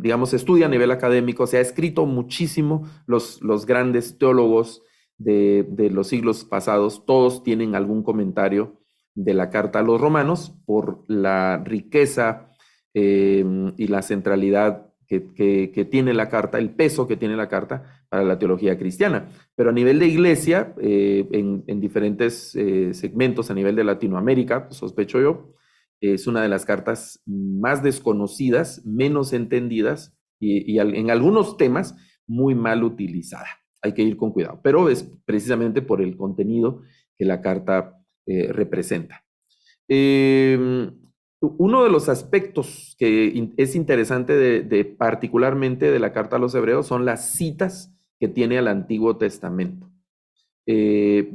digamos, se estudia a nivel académico, se ha escrito muchísimo, los grandes teólogos de los siglos pasados, todos tienen algún comentario de la carta a los Romanos por la riqueza y la centralidad que tiene la carta, el peso que tiene la carta para la teología cristiana. Pero a nivel de iglesia, en diferentes segmentos, a nivel de Latinoamérica, sospecho yo, es una de las cartas más desconocidas, menos entendidas y en algunos temas muy mal utilizada. Hay que ir con cuidado, pero es precisamente por el contenido que la carta representa. Uno de los aspectos que es interesante particularmente de la carta a los hebreos son las citas que tiene al Antiguo Testamento.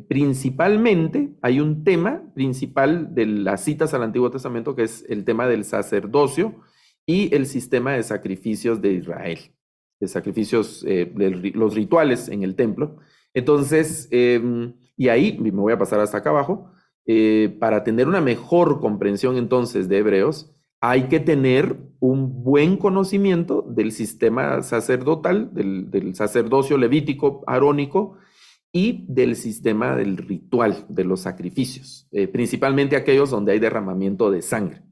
Principalmente hay un tema principal de las citas al Antiguo Testamento que es el tema del sacerdocio y el sistema de sacrificios de Israel, de sacrificios, los rituales en el templo. Entonces, y ahí me voy a pasar hasta acá abajo. Para tener una mejor comprensión entonces de Hebreos, hay que tener un buen conocimiento del sistema sacerdotal, del sacerdocio levítico, arónico, y del sistema del ritual, de los sacrificios, principalmente aquellos donde hay derramamiento de sangre.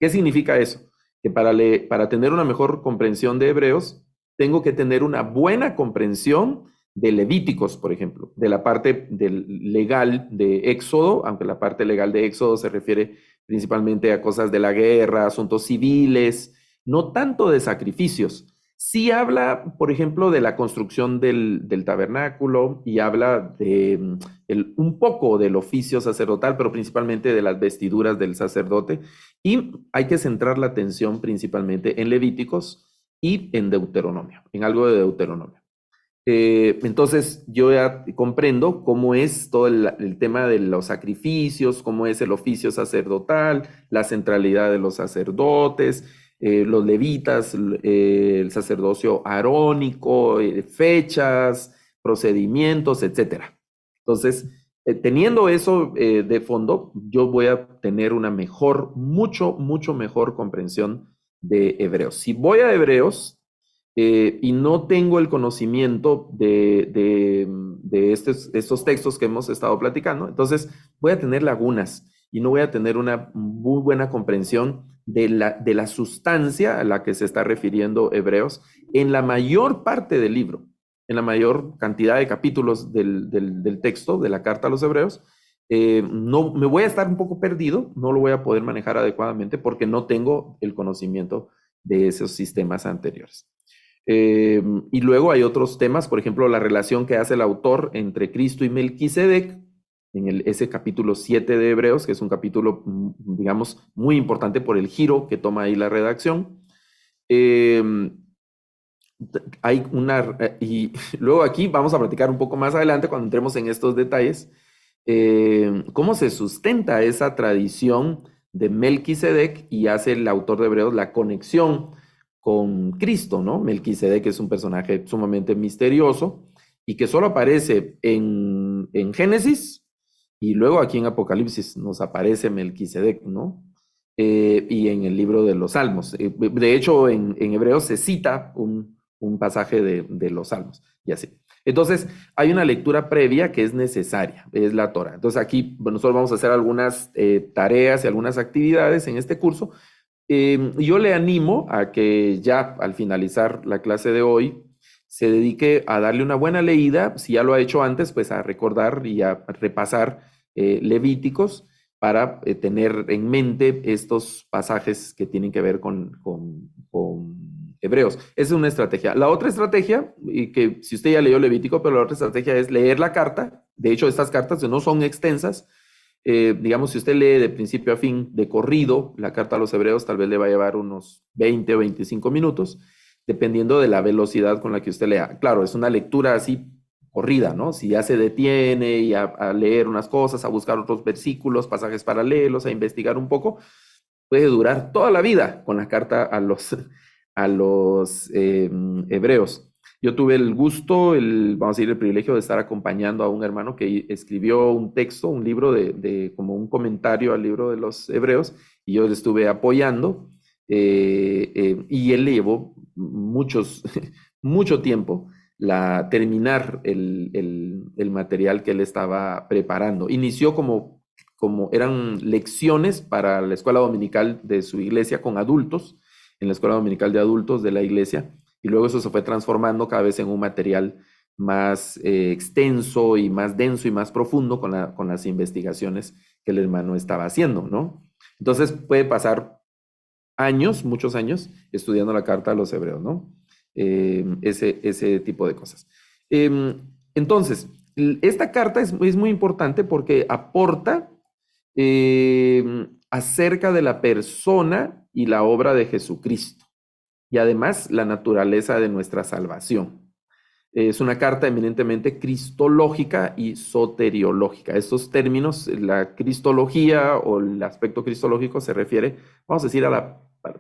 ¿Qué significa eso? Que para tener una mejor comprensión de Hebreos, tengo que tener una buena comprensión de Levíticos, por ejemplo, de la parte legal de Éxodo, aunque la parte legal de Éxodo se refiere principalmente a cosas de la guerra, asuntos civiles, no tanto de sacrificios. Sí habla, por ejemplo, de la construcción del tabernáculo y habla un poco del oficio sacerdotal, pero principalmente de las vestiduras del sacerdote. Y hay que centrar la atención principalmente en Levíticos y en Deuteronomio, en algo de Deuteronomio. Entonces yo ya comprendo cómo es todo el tema de los sacrificios, cómo es el oficio sacerdotal, la centralidad de los sacerdotes, los levitas, el sacerdocio arónico, fechas, procedimientos, etcétera. Entonces, teniendo eso de fondo, yo voy a tener una mucho mejor comprensión de Hebreos. Si voy a Hebreos y no tengo el conocimiento de estos textos que hemos estado platicando, entonces voy a tener lagunas y no voy a tener una muy buena comprensión de la sustancia a la que se está refiriendo Hebreos en la mayor parte del libro, en la mayor cantidad de capítulos del texto, de la carta a los Hebreos. no, me voy a estar un poco perdido, no lo voy a poder manejar adecuadamente porque no tengo el conocimiento de esos sistemas anteriores. Y luego hay otros temas, por ejemplo, la relación que hace el autor entre Cristo y Melquisedec, en ese capítulo 7 de Hebreos, que es un capítulo, digamos, muy importante por el giro que toma ahí la redacción. Hay y luego aquí vamos a platicar un poco más adelante cuando entremos en estos detalles, cómo se sustenta esa tradición de Melquisedec y hace el autor de Hebreos la conexión con Cristo, ¿no? Melquisedec es un personaje sumamente misterioso y que solo aparece en Génesis y luego aquí en Apocalipsis nos aparece Melquisedec, ¿no? Y en el libro de los Salmos. De hecho, en Hebreos se cita un pasaje de los Salmos y así. Entonces, hay una lectura previa que es necesaria, es la Torah. Entonces, aquí nosotros vamos a hacer algunas tareas y algunas actividades en este curso. Yo le animo a que ya al finalizar la clase de hoy se dedique a darle una buena leída, si ya lo ha hecho antes, pues a recordar y a repasar Levíticos para tener en mente estos pasajes que tienen que ver con Hebreos. Esa es una estrategia. La otra estrategia, y que si usted ya leyó Levítico, pero la otra estrategia es leer la carta. De hecho, estas cartas no son extensas. Digamos, si usted lee de principio a fin de corrido la carta a los Hebreos, tal vez le va a llevar unos 20 o 25 minutos, dependiendo de la velocidad con la que usted lea. Claro, es una lectura así corrida, ¿no? Si ya se detiene y a leer unas cosas, a buscar otros versículos, pasajes paralelos, a investigar un poco, puede durar toda la vida con la carta a los Hebreos. Yo tuve el gusto, vamos a decir, el privilegio de estar acompañando a un hermano que escribió un texto, un libro como un comentario al libro de los Hebreos, y yo le estuve apoyando, y él le llevó mucho tiempo terminar el material que él estaba preparando. Inició como eran lecciones para la escuela dominical de su iglesia con adultos, en la escuela dominical de adultos de la iglesia, y luego eso se fue transformando cada vez en un material más extenso y más denso y más profundo con las investigaciones que el hermano estaba haciendo, ¿no? Entonces puede pasar años, muchos años, estudiando la carta a los Hebreos, ¿no? Ese tipo de cosas. Entonces, esta carta es muy importante porque aporta acerca de la persona y la obra de Jesucristo y además la naturaleza de nuestra salvación. Es una carta eminentemente cristológica y soteriológica. Estos términos, la cristología o el aspecto cristológico se refiere, vamos a decir,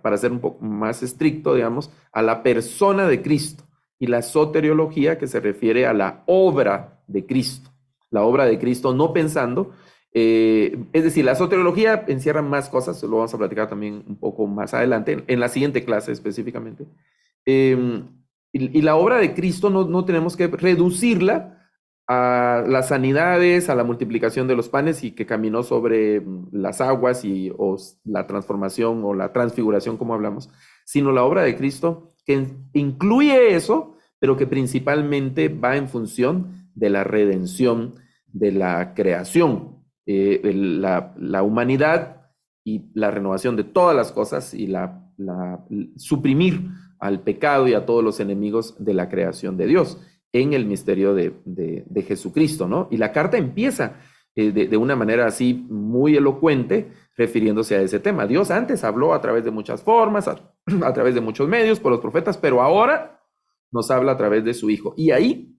para ser un poco más estricto, digamos, a la persona de Cristo, y la soteriología que se refiere a la obra de Cristo. La obra de Cristo no pensando, es decir, la soteriología encierra más cosas, lo vamos a platicar también un poco más adelante, en la siguiente clase específicamente. Y la obra de Cristo no tenemos que reducirla a las sanidades, a la multiplicación de los panes y que caminó sobre las aguas o la transformación o la transfiguración, como hablamos, sino la obra de Cristo que incluye eso, pero que principalmente va en función de la redención de la creación, la humanidad y la renovación de todas las cosas y suprimir al pecado y a todos los enemigos de la creación de Dios en el misterio de Jesucristo, ¿no? Y la carta empieza de una manera así muy elocuente refiriéndose a ese tema. Dios antes habló a través de muchas formas, a través de muchos medios, por los profetas, pero ahora nos habla a través de su Hijo. Y ahí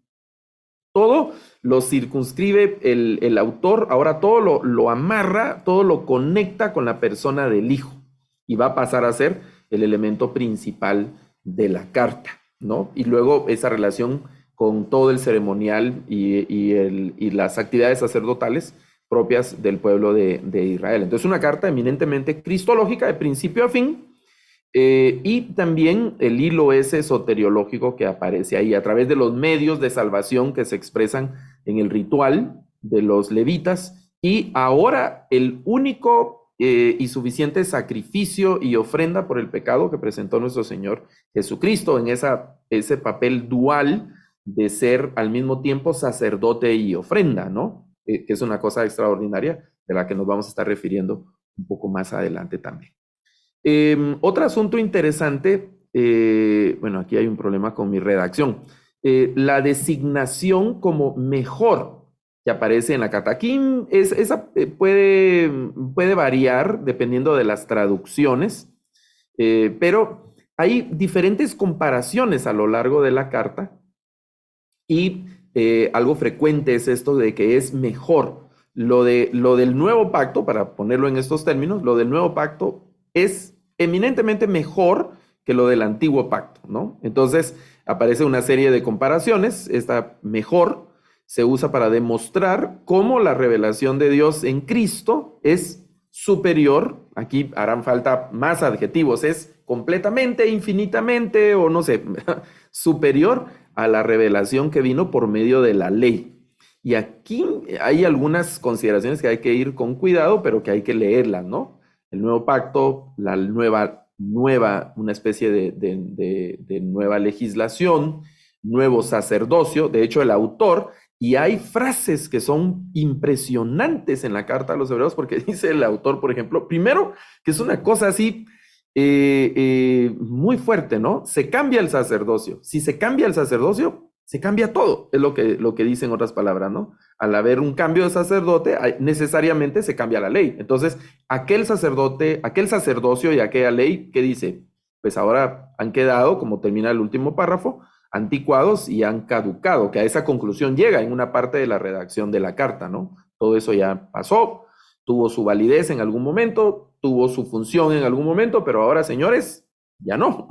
todo lo circunscribe el autor, ahora todo lo amarra, todo lo conecta con la persona del Hijo y va a pasar a ser el elemento principal de la carta, ¿no? Y luego esa relación con todo el ceremonial y las actividades sacerdotales propias del pueblo de Israel. Entonces, una carta eminentemente cristológica de principio a fin, y también el hilo ese soteriológico que aparece ahí a través de los medios de salvación que se expresan en el ritual de los levitas, y ahora el único y suficiente sacrificio y ofrenda por el pecado que presentó nuestro Señor Jesucristo en ese papel dual de ser al mismo tiempo sacerdote y ofrenda, ¿no? que es una cosa extraordinaria de la que nos vamos a estar refiriendo un poco más adelante también. Otro asunto interesante, bueno, aquí hay un problema con mi redacción. La designación como mejor que aparece en la carta. Aquí esa puede variar dependiendo de las traducciones, pero hay diferentes comparaciones a lo largo de la carta y algo frecuente es esto de que es mejor. Lo del nuevo pacto, para ponerlo en estos términos, lo del nuevo pacto es eminentemente mejor que lo del antiguo pacto, ¿no? Entonces aparece una serie de comparaciones. Esta mejor se usa para demostrar cómo la revelación de Dios en Cristo es superior. Aquí harán falta más adjetivos, es completamente, infinitamente o no sé, superior a la revelación que vino por medio de la ley. Y aquí hay algunas consideraciones que hay que ir con cuidado, pero que hay que leerlas, ¿no? El nuevo pacto, la nueva, una especie de nueva legislación, nuevo sacerdocio. De hecho, el autor, y hay frases que son impresionantes en la carta a los hebreos, porque dice el autor, por ejemplo, primero, que es una cosa así muy fuerte, ¿no? Se cambia el sacerdocio. Si se cambia el sacerdocio, se cambia todo, es lo que dice en otras palabras, ¿no? Al haber un cambio de sacerdote, necesariamente se cambia la ley. Entonces, aquel sacerdocio y aquella ley, ¿qué dice? Pues ahora han quedado, como termina el último párrafo, anticuados y han caducado, que a esa conclusión llega en una parte de la redacción de la carta, ¿no? Todo eso ya pasó, tuvo su validez en algún momento, tuvo su función en algún momento, pero ahora, señores, ya no.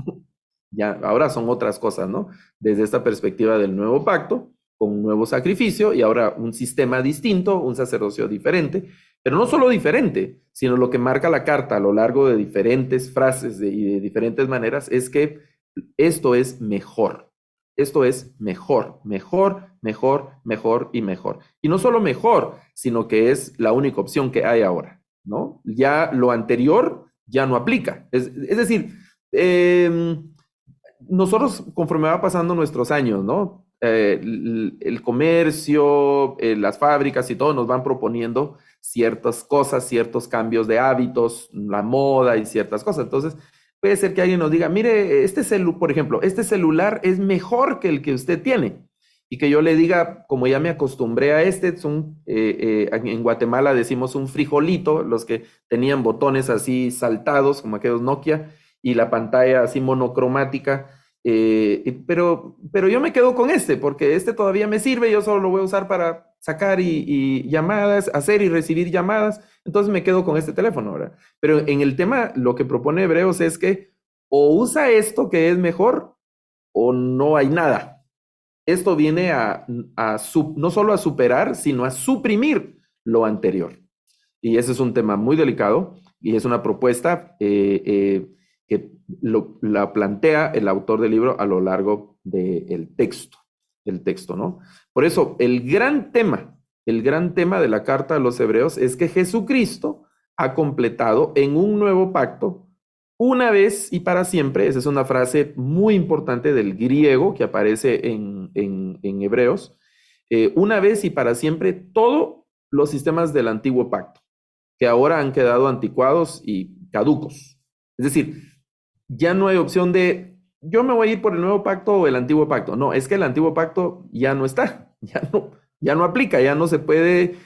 Ya, ahora son otras cosas, ¿no? Desde esta perspectiva del nuevo pacto, con un nuevo sacrificio y ahora un sistema distinto, un sacerdocio diferente, pero no solo diferente, sino lo que marca la carta a lo largo de diferentes frases y de diferentes maneras es que esto es mejor. Esto es mejor, mejor, mejor, mejor y mejor. Y no solo mejor, sino que es la única opción que hay ahora, ¿no? Ya lo anterior ya no aplica. Es decir, nosotros, conforme va pasando nuestros años, ¿no? El comercio, las fábricas y todo nos van proponiendo ciertas cosas, ciertos cambios de hábitos, la moda y ciertas cosas. Entonces, puede ser que alguien nos diga, mire, por ejemplo, este celular es mejor que el que usted tiene. Y que yo le diga, como ya me acostumbré a en Guatemala decimos un frijolito, los que tenían botones así saltados, como aquellos Nokia, y la pantalla así monocromática, pero yo me quedo con porque todavía me sirve, yo solo lo voy a usar para sacar y llamadas, hacer y recibir llamadas, entonces me quedo con este teléfono, ¿verdad? Pero en el tema, lo que propone Hebreos es que o usa esto que es mejor o no hay nada. Esto viene no solo a superar, sino a suprimir lo anterior. Y ese es un tema muy delicado y es una propuesta que la plantea el autor del libro a lo largo del texto, ¿no? Por eso, el gran tema de la carta a los hebreos es que Jesucristo ha completado en un nuevo pacto una vez y para siempre. Esa es una frase muy importante del griego que aparece en Hebreos. Una vez y para siempre todos los sistemas del antiguo pacto, que ahora han quedado anticuados y caducos. Es decir, ya no hay opción de yo me voy a ir por el nuevo pacto o el antiguo pacto. No, es que el antiguo pacto ya no está, ya no aplica, ya no se puede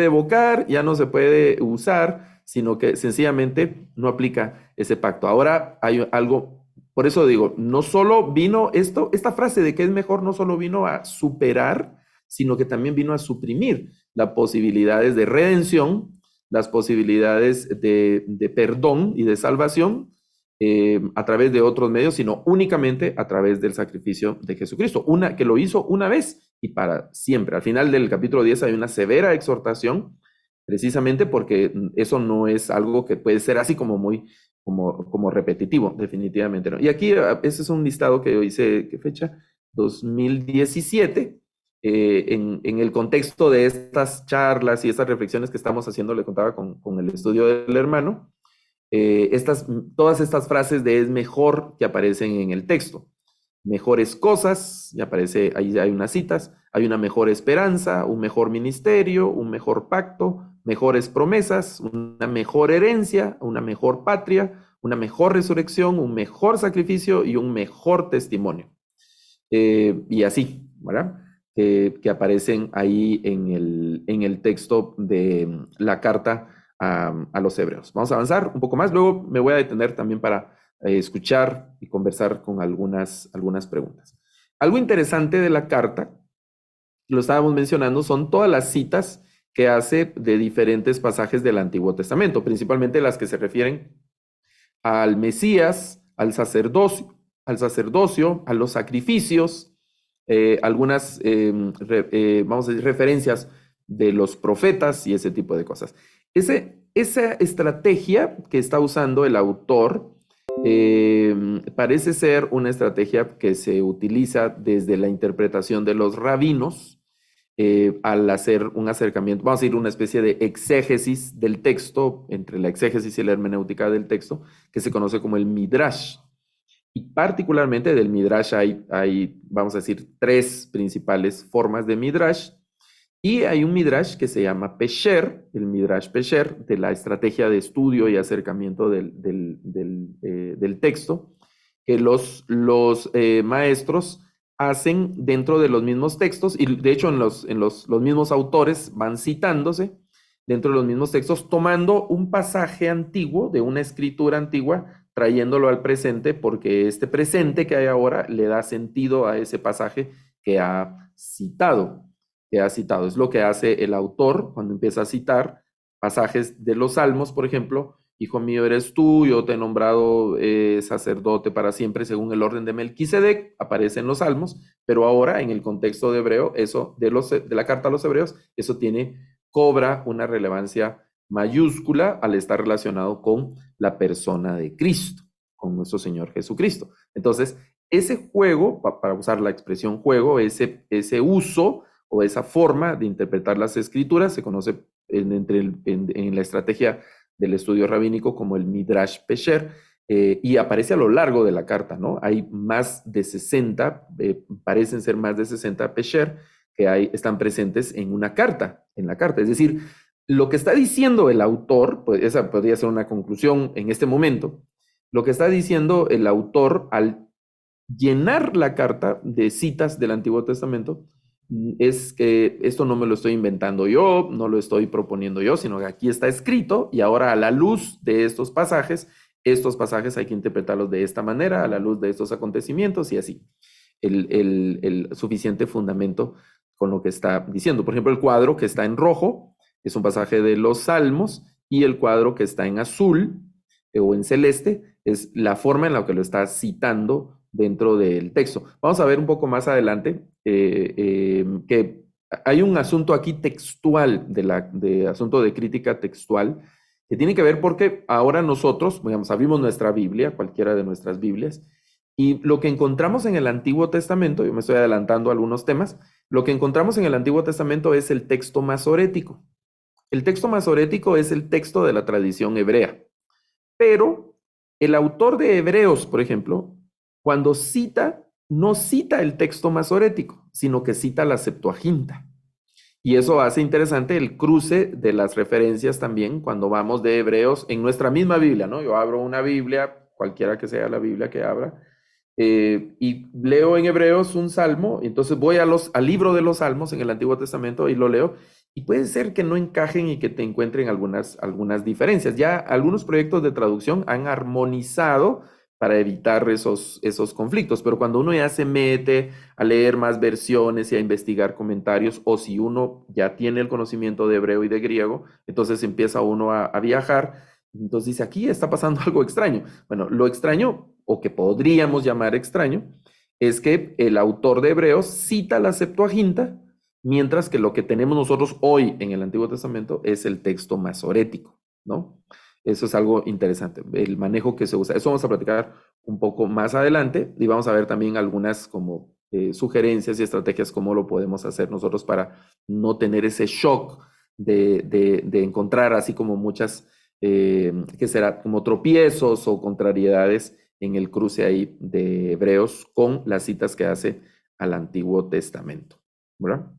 evocar, ya no se puede usar, sino que sencillamente no aplica ese pacto. Ahora hay algo, por eso digo, no solo vino esta frase de que es mejor, no solo vino a superar, sino que también vino a suprimir las posibilidades de redención, las posibilidades de perdón y de salvación a través de otros medios, sino únicamente a través del sacrificio de Jesucristo, que lo hizo una vez y para siempre. Al final del capítulo 10 hay una severa exhortación, precisamente porque eso no es algo que puede ser así como muy como repetitivo, definitivamente no. Y aquí, ese es un listado que yo hice, ¿qué fecha? 2017, en el contexto de estas charlas y estas reflexiones que estamos haciendo, le contaba con el estudio del hermano, todas estas frases de es mejor que aparecen en el texto. Mejores cosas, y aparece, ahí hay unas citas, hay una mejor esperanza, un mejor ministerio, un mejor pacto, mejores promesas, una mejor herencia, una mejor patria, una mejor resurrección, un mejor sacrificio y un mejor testimonio. Y así, ¿verdad? Que aparecen ahí en el texto de la carta a los hebreos. Vamos a avanzar un poco más, luego me voy a detener también para escuchar y conversar con algunas preguntas. Algo interesante de la carta, lo estábamos mencionando, son todas las citas que hace de diferentes pasajes del Antiguo Testamento, principalmente las que se refieren al Mesías, al sacerdocio, a los sacrificios, algunas vamos a decir, referencias de los profetas y ese tipo de cosas. Esa estrategia que está usando el autor parece ser una estrategia que se utiliza desde la interpretación de los rabinos al hacer un acercamiento, vamos a decir, una especie de exégesis del texto, entre la exégesis y la hermenéutica del texto, que se conoce como el Midrash. Y particularmente del Midrash hay, vamos a decir, tres principales formas de Midrash. Y hay un Midrash que se llama Pesher, el Midrash Pesher, de la estrategia de estudio y acercamiento del texto, que los maestros hacen dentro de los mismos textos, y de hecho los mismos autores van citándose dentro de los mismos textos, tomando un pasaje antiguo de una escritura antigua, trayéndolo al presente, porque este presente que hay ahora le da sentido a ese pasaje que ha citado. Es lo que hace el autor cuando empieza a citar pasajes de los Salmos, por ejemplo: Hijo mío eres tú, yo te he nombrado sacerdote para siempre según el orden de Melquisedec, aparece en los Salmos, pero ahora en el contexto de hebreo, eso de la carta a los hebreos, eso cobra una relevancia mayúscula al estar relacionado con la persona de Cristo, con nuestro Señor Jesucristo. Entonces, ese juego, para usar la expresión juego, ese uso o esa forma de interpretar las escrituras se conoce en la estrategia del estudio rabínico como el Midrash Pesher, y aparece a lo largo de la carta, ¿no? Hay más de 60, parecen ser más de 60 Pesher que están presentes en la carta. Es decir, lo que está diciendo el autor, pues esa podría ser una conclusión en este momento, lo que está diciendo el autor al llenar la carta de citas del Antiguo Testamento es que esto no me lo estoy inventando yo, no lo estoy proponiendo yo, sino que aquí está escrito, y ahora a la luz de estos pasajes hay que interpretarlos de esta manera, a la luz de estos acontecimientos, y así. El suficiente fundamento con lo que está diciendo. Por ejemplo, el cuadro que está en rojo es un pasaje de los Salmos, y el cuadro que está en azul o en celeste es la forma en la que lo está citando dentro del texto. Vamos a ver un poco más adelante que hay un asunto aquí textual, de asunto de crítica textual, que tiene que ver porque ahora nosotros, digamos, abrimos nuestra Biblia, cualquiera de nuestras Biblias, y lo que encontramos en el Antiguo Testamento, yo me estoy adelantando a algunos temas, lo que encontramos en el Antiguo Testamento es el texto masorético. El texto masorético es el texto de la tradición hebrea, pero el autor de Hebreos, por ejemplo, cuando cita, no cita el texto masorético, sino que cita la Septuaginta. Y eso hace interesante el cruce de las referencias también cuando vamos de Hebreos en nuestra misma Biblia, ¿no? Yo abro una Biblia, cualquiera que sea la Biblia que abra, y leo en Hebreos un salmo, y entonces voy al libro de los Salmos en el Antiguo Testamento y lo leo, y puede ser que no encajen y que te encuentren algunas diferencias. Ya algunos proyectos de traducción han armonizado para evitar esos conflictos, pero cuando uno ya se mete a leer más versiones y a investigar comentarios, o si uno ya tiene el conocimiento de hebreo y de griego, entonces empieza uno a viajar, entonces dice, aquí está pasando algo extraño. Bueno, lo extraño, o que podríamos llamar extraño, es que el autor de Hebreos cita la Septuaginta, mientras que lo que tenemos nosotros hoy en el Antiguo Testamento es el texto masorético, ¿no? Eso es algo interesante, el manejo que se usa. Eso vamos a platicar un poco más adelante, y vamos a ver también algunas como sugerencias y estrategias, cómo lo podemos hacer nosotros para no tener ese shock de encontrar así como muchas, que será como tropiezos o contrariedades en el cruce ahí de Hebreos con las citas que hace al Antiguo Testamento. ¿verdad?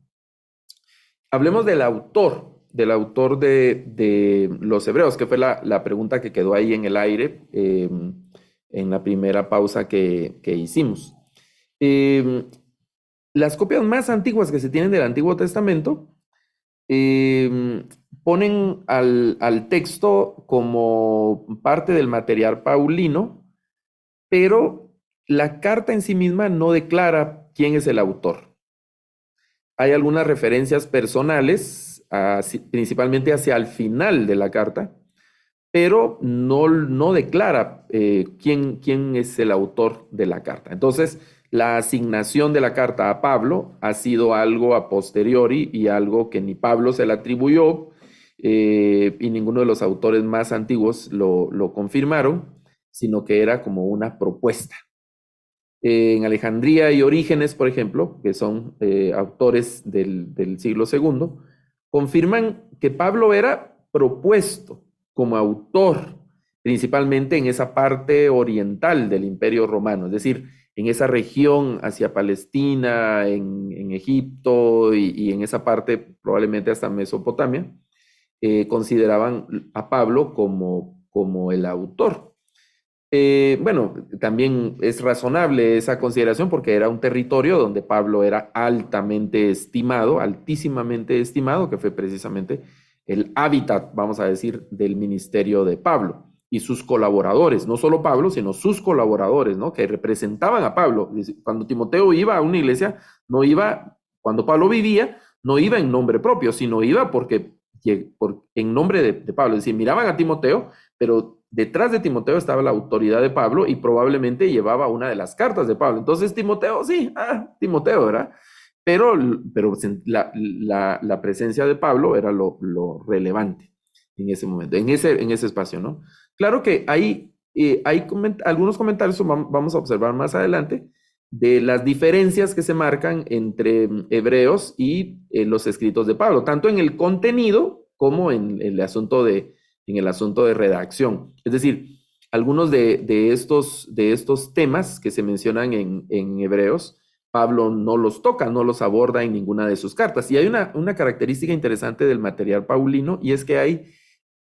Hablemos del autor de los Hebreos, que fue la pregunta que quedó ahí en el aire en la primera pausa que hicimos. Las copias más antiguas que se tienen del Antiguo Testamento ponen al texto como parte del material paulino, pero la carta en sí misma no declara quién es el autor. Hay algunas referencias personales, principalmente hacia el final de la carta, pero no declara quién es el autor de la carta. Entonces, la asignación de la carta a Pablo ha sido algo a posteriori y algo que ni Pablo se le atribuyó y ninguno de los autores más antiguos lo confirmaron, sino que era como una propuesta. En Alejandría y Orígenes, por ejemplo, que son autores del siglo II, confirman que Pablo era propuesto como autor, principalmente en esa parte oriental del Imperio Romano, es decir, en esa región hacia Palestina, en Egipto y en esa parte probablemente hasta Mesopotamia, consideraban a Pablo como el autor. Bueno, también es razonable esa consideración porque era un territorio donde Pablo era altamente estimado, altísimamente estimado, que fue precisamente el hábitat, vamos a decir, del ministerio de Pablo y sus colaboradores, no solo Pablo, sino sus colaboradores, ¿no? Que representaban a Pablo. Cuando Timoteo iba a una iglesia, no iba, cuando Pablo vivía, no iba en nombre propio, sino iba en nombre de Pablo. Es decir, miraban a Timoteo, pero detrás de Timoteo estaba la autoridad de Pablo y probablemente llevaba una de las cartas de Pablo. Entonces Timoteo, sí, Timoteo, ¿verdad? Pero la presencia de Pablo era lo relevante en ese momento, en ese espacio, ¿no? Claro que hay algunos comentarios, vamos a observar más adelante, de las diferencias que se marcan entre Hebreos y los escritos de Pablo, tanto en el contenido como en el asunto de redacción. Es decir, algunos de estos temas que se mencionan en Hebreos, Pablo no los toca, no los aborda en ninguna de sus cartas. Y hay una característica interesante del material paulino, y es que hay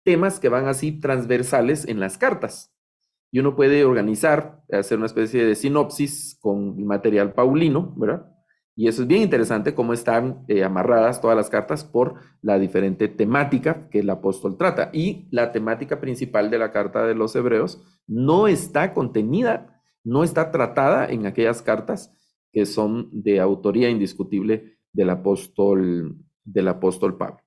temas que van así transversales en las cartas. Y uno puede organizar, hacer una especie de sinopsis con el material paulino, ¿verdad? Y eso es bien interesante, cómo están amarradas todas las cartas por la diferente temática que el apóstol trata. Y la temática principal de la carta de los Hebreos no está contenida, no está tratada en aquellas cartas que son de autoría indiscutible del apóstol Pablo.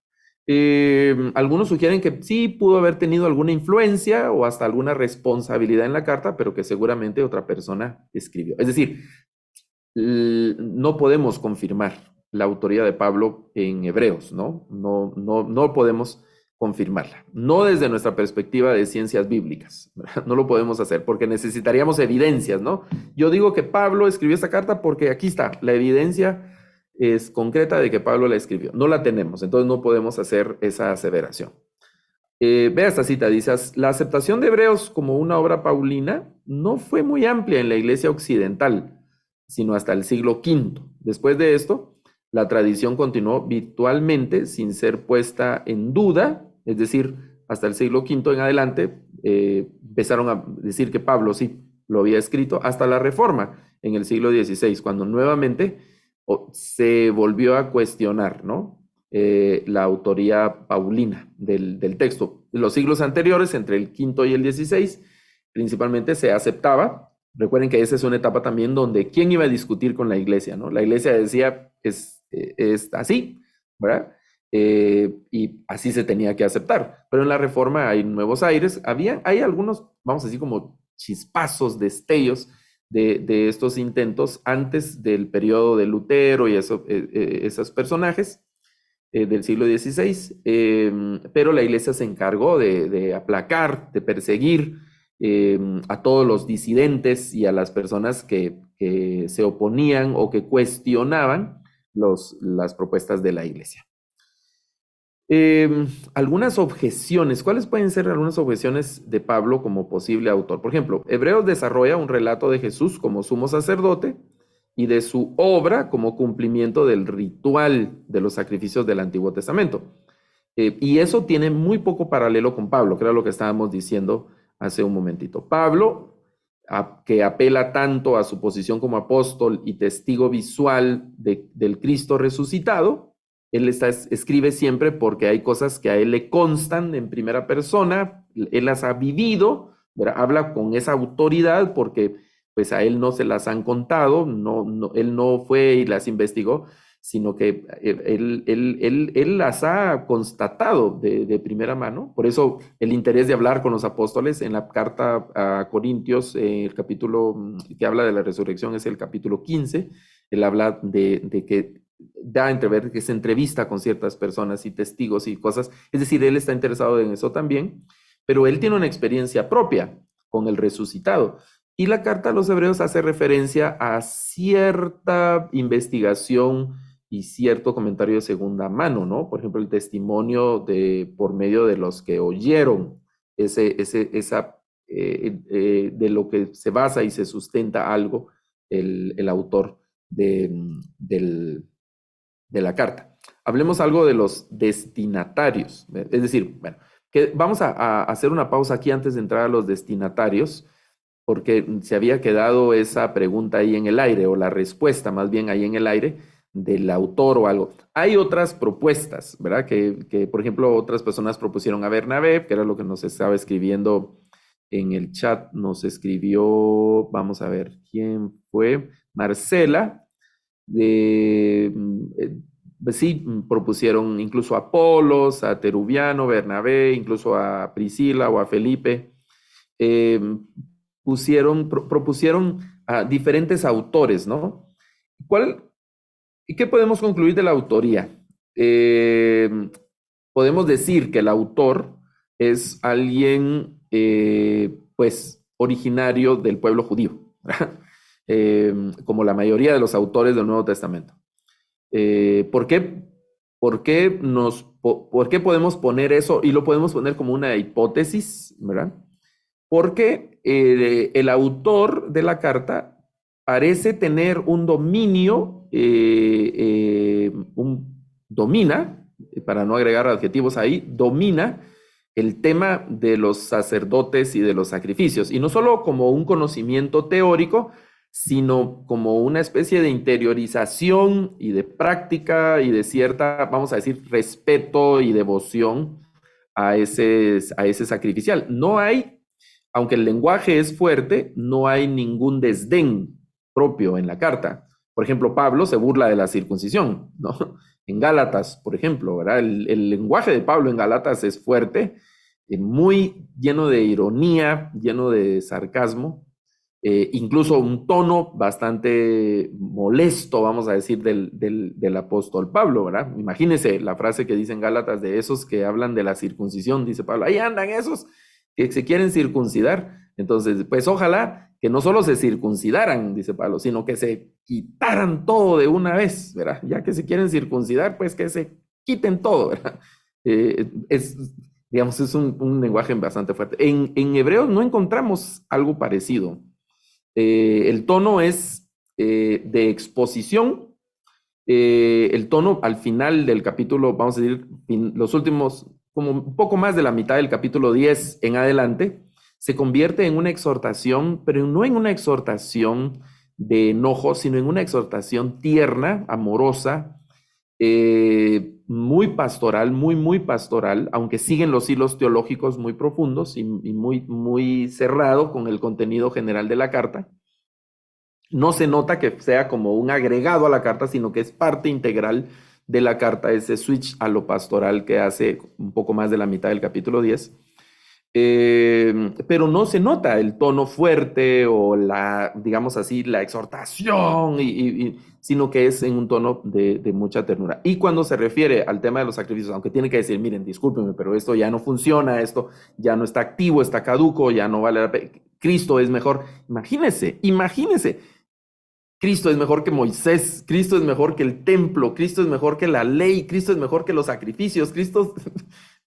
Algunos sugieren que sí pudo haber tenido alguna influencia o hasta alguna responsabilidad en la carta, pero que seguramente otra persona escribió. Es decir, no podemos confirmar la autoría de Pablo en Hebreos, ¿no? No podemos confirmarla. No desde nuestra perspectiva de ciencias bíblicas, ¿verdad? No lo podemos hacer porque necesitaríamos evidencias, ¿no? Yo digo que Pablo escribió esta carta porque aquí está, la evidencia es concreta de que Pablo la escribió. No la tenemos, entonces no podemos hacer esa aseveración. Vea esta cita, dice, la aceptación de Hebreos como una obra paulina no fue muy amplia en la iglesia occidental, sino hasta el siglo V. Después de esto, la tradición continuó virtualmente sin ser puesta en duda, es decir, hasta el siglo V en adelante, empezaron a decir que Pablo sí lo había escrito, hasta la Reforma en el siglo XVI, cuando nuevamente se volvió a cuestionar, ¿no? La autoría paulina del texto. En los siglos anteriores, entre el V y el XVI, principalmente se aceptaba. Recuerden que esa es una etapa también donde ¿quién iba a discutir con la iglesia, no? La iglesia decía, es así, ¿verdad? Y así se tenía que aceptar. Pero en la Reforma hay nuevos aires. Hay algunos, vamos a decir, como chispazos, destellos de estos intentos antes del periodo de Lutero y esos personajes del siglo XVI, pero la iglesia se encargó de aplacar, de perseguir a todos los disidentes y a las personas que se oponían o que cuestionaban las propuestas de la iglesia. Algunas objeciones. ¿Cuáles pueden ser algunas objeciones de Pablo como posible autor? Por ejemplo, Hebreos desarrolla un relato de Jesús como sumo sacerdote y de su obra como cumplimiento del ritual de los sacrificios del Antiguo Testamento. Y eso tiene muy poco paralelo con Pablo, que era lo que estábamos diciendo hace un momentito. Pablo, que apela tanto a su posición como apóstol y testigo visual del Cristo resucitado, él escribe siempre porque hay cosas que a él le constan en primera persona, él las ha vivido, ¿verdad? Habla con esa autoridad porque pues a él no se las han contado, él no fue y las investigó, sino que él las ha constatado de primera mano. Por eso el interés de hablar con los apóstoles en la carta a Corintios, el capítulo que habla de la resurrección es el capítulo 15, él habla de que da a entrever que se entrevista con ciertas personas y testigos y cosas, es decir, él está interesado en eso también, pero él tiene una experiencia propia con el resucitado. Y la carta a los hebreos hace referencia a cierta investigación y cierto comentario de segunda mano, ¿no? Por ejemplo, el testimonio por medio de los que oyeron de lo que se basa y se sustenta algo el autor de la carta. Hablemos algo de los destinatarios, es decir, bueno, que vamos a hacer una pausa aquí antes de entrar a los destinatarios, porque se había quedado esa pregunta ahí en el aire, o la respuesta más bien ahí en el aire, del autor o algo. Hay otras propuestas, ¿verdad? Que por ejemplo, otras personas propusieron a Bernabé, que era lo que nos estaba escribiendo en el chat. Nos escribió, vamos a ver, ¿quién fue? Marcela. Sí, propusieron incluso a Apolos, a Terubiano, Bernabé, incluso a Priscila o a Felipe. Propusieron a diferentes autores, ¿no? ¿Y qué podemos concluir de la autoría? Podemos decir que el autor es alguien, pues, originario del pueblo judío, como la mayoría de los autores del Nuevo Testamento. ¿Por qué podemos poner eso? Y lo podemos poner como una hipótesis, ¿verdad? Porque el autor de la carta parece tener un dominio, domina, para no agregar adjetivos ahí, domina el tema de los sacerdotes y de los sacrificios, y no solo como un conocimiento teórico, sino como una especie de interiorización y de práctica y de cierta, vamos a decir, respeto y devoción a ese sacrificial. No hay, aunque el lenguaje es fuerte, no hay ningún desdén propio en la carta. Por ejemplo, Pablo se burla de la circuncisión, ¿no? En Gálatas, por ejemplo, ¿verdad? El lenguaje de Pablo en Gálatas es fuerte, muy lleno de ironía, lleno de sarcasmo, incluso un tono bastante molesto, vamos a decir, del apóstol Pablo, ¿verdad? Imagínense la frase que dice en Gálatas de esos que hablan de la circuncisión, dice Pablo, ahí andan esos que se quieren circuncidar. Entonces, pues ojalá que no solo se circuncidaran, dice Pablo, sino que se quitaran todo de una vez, ¿verdad? Ya que se quieren circuncidar, pues que se quiten todo, ¿verdad? Digamos, es un lenguaje bastante fuerte. En Hebreos no encontramos algo parecido. El tono es de exposición. El tono al final del capítulo, vamos a decir, los últimos, como un poco más de la mitad del capítulo 10 en adelante, se convierte en una exhortación, pero no en una exhortación de enojo, sino en una exhortación tierna, amorosa, muy pastoral, muy pastoral, aunque siguen los hilos teológicos muy profundos y muy cerrado con el contenido general de la carta. No se nota que sea como un agregado a la carta, sino que es parte integral de la carta, ese switch a lo pastoral que hace un poco más de la mitad del capítulo 10. Pero no se nota el tono fuerte o digamos así, la exhortación, sino que es en un tono de mucha ternura. Y cuando se refiere al tema de los sacrificios, aunque tiene que decir, miren, discúlpenme, pero esto ya no funciona, esto ya no está activo, está caduco, ya no vale la pena, Cristo es mejor. Imagínense, Cristo es mejor que Moisés, Cristo es mejor que el templo, Cristo es mejor que la ley, Cristo es mejor que los sacrificios, Cristo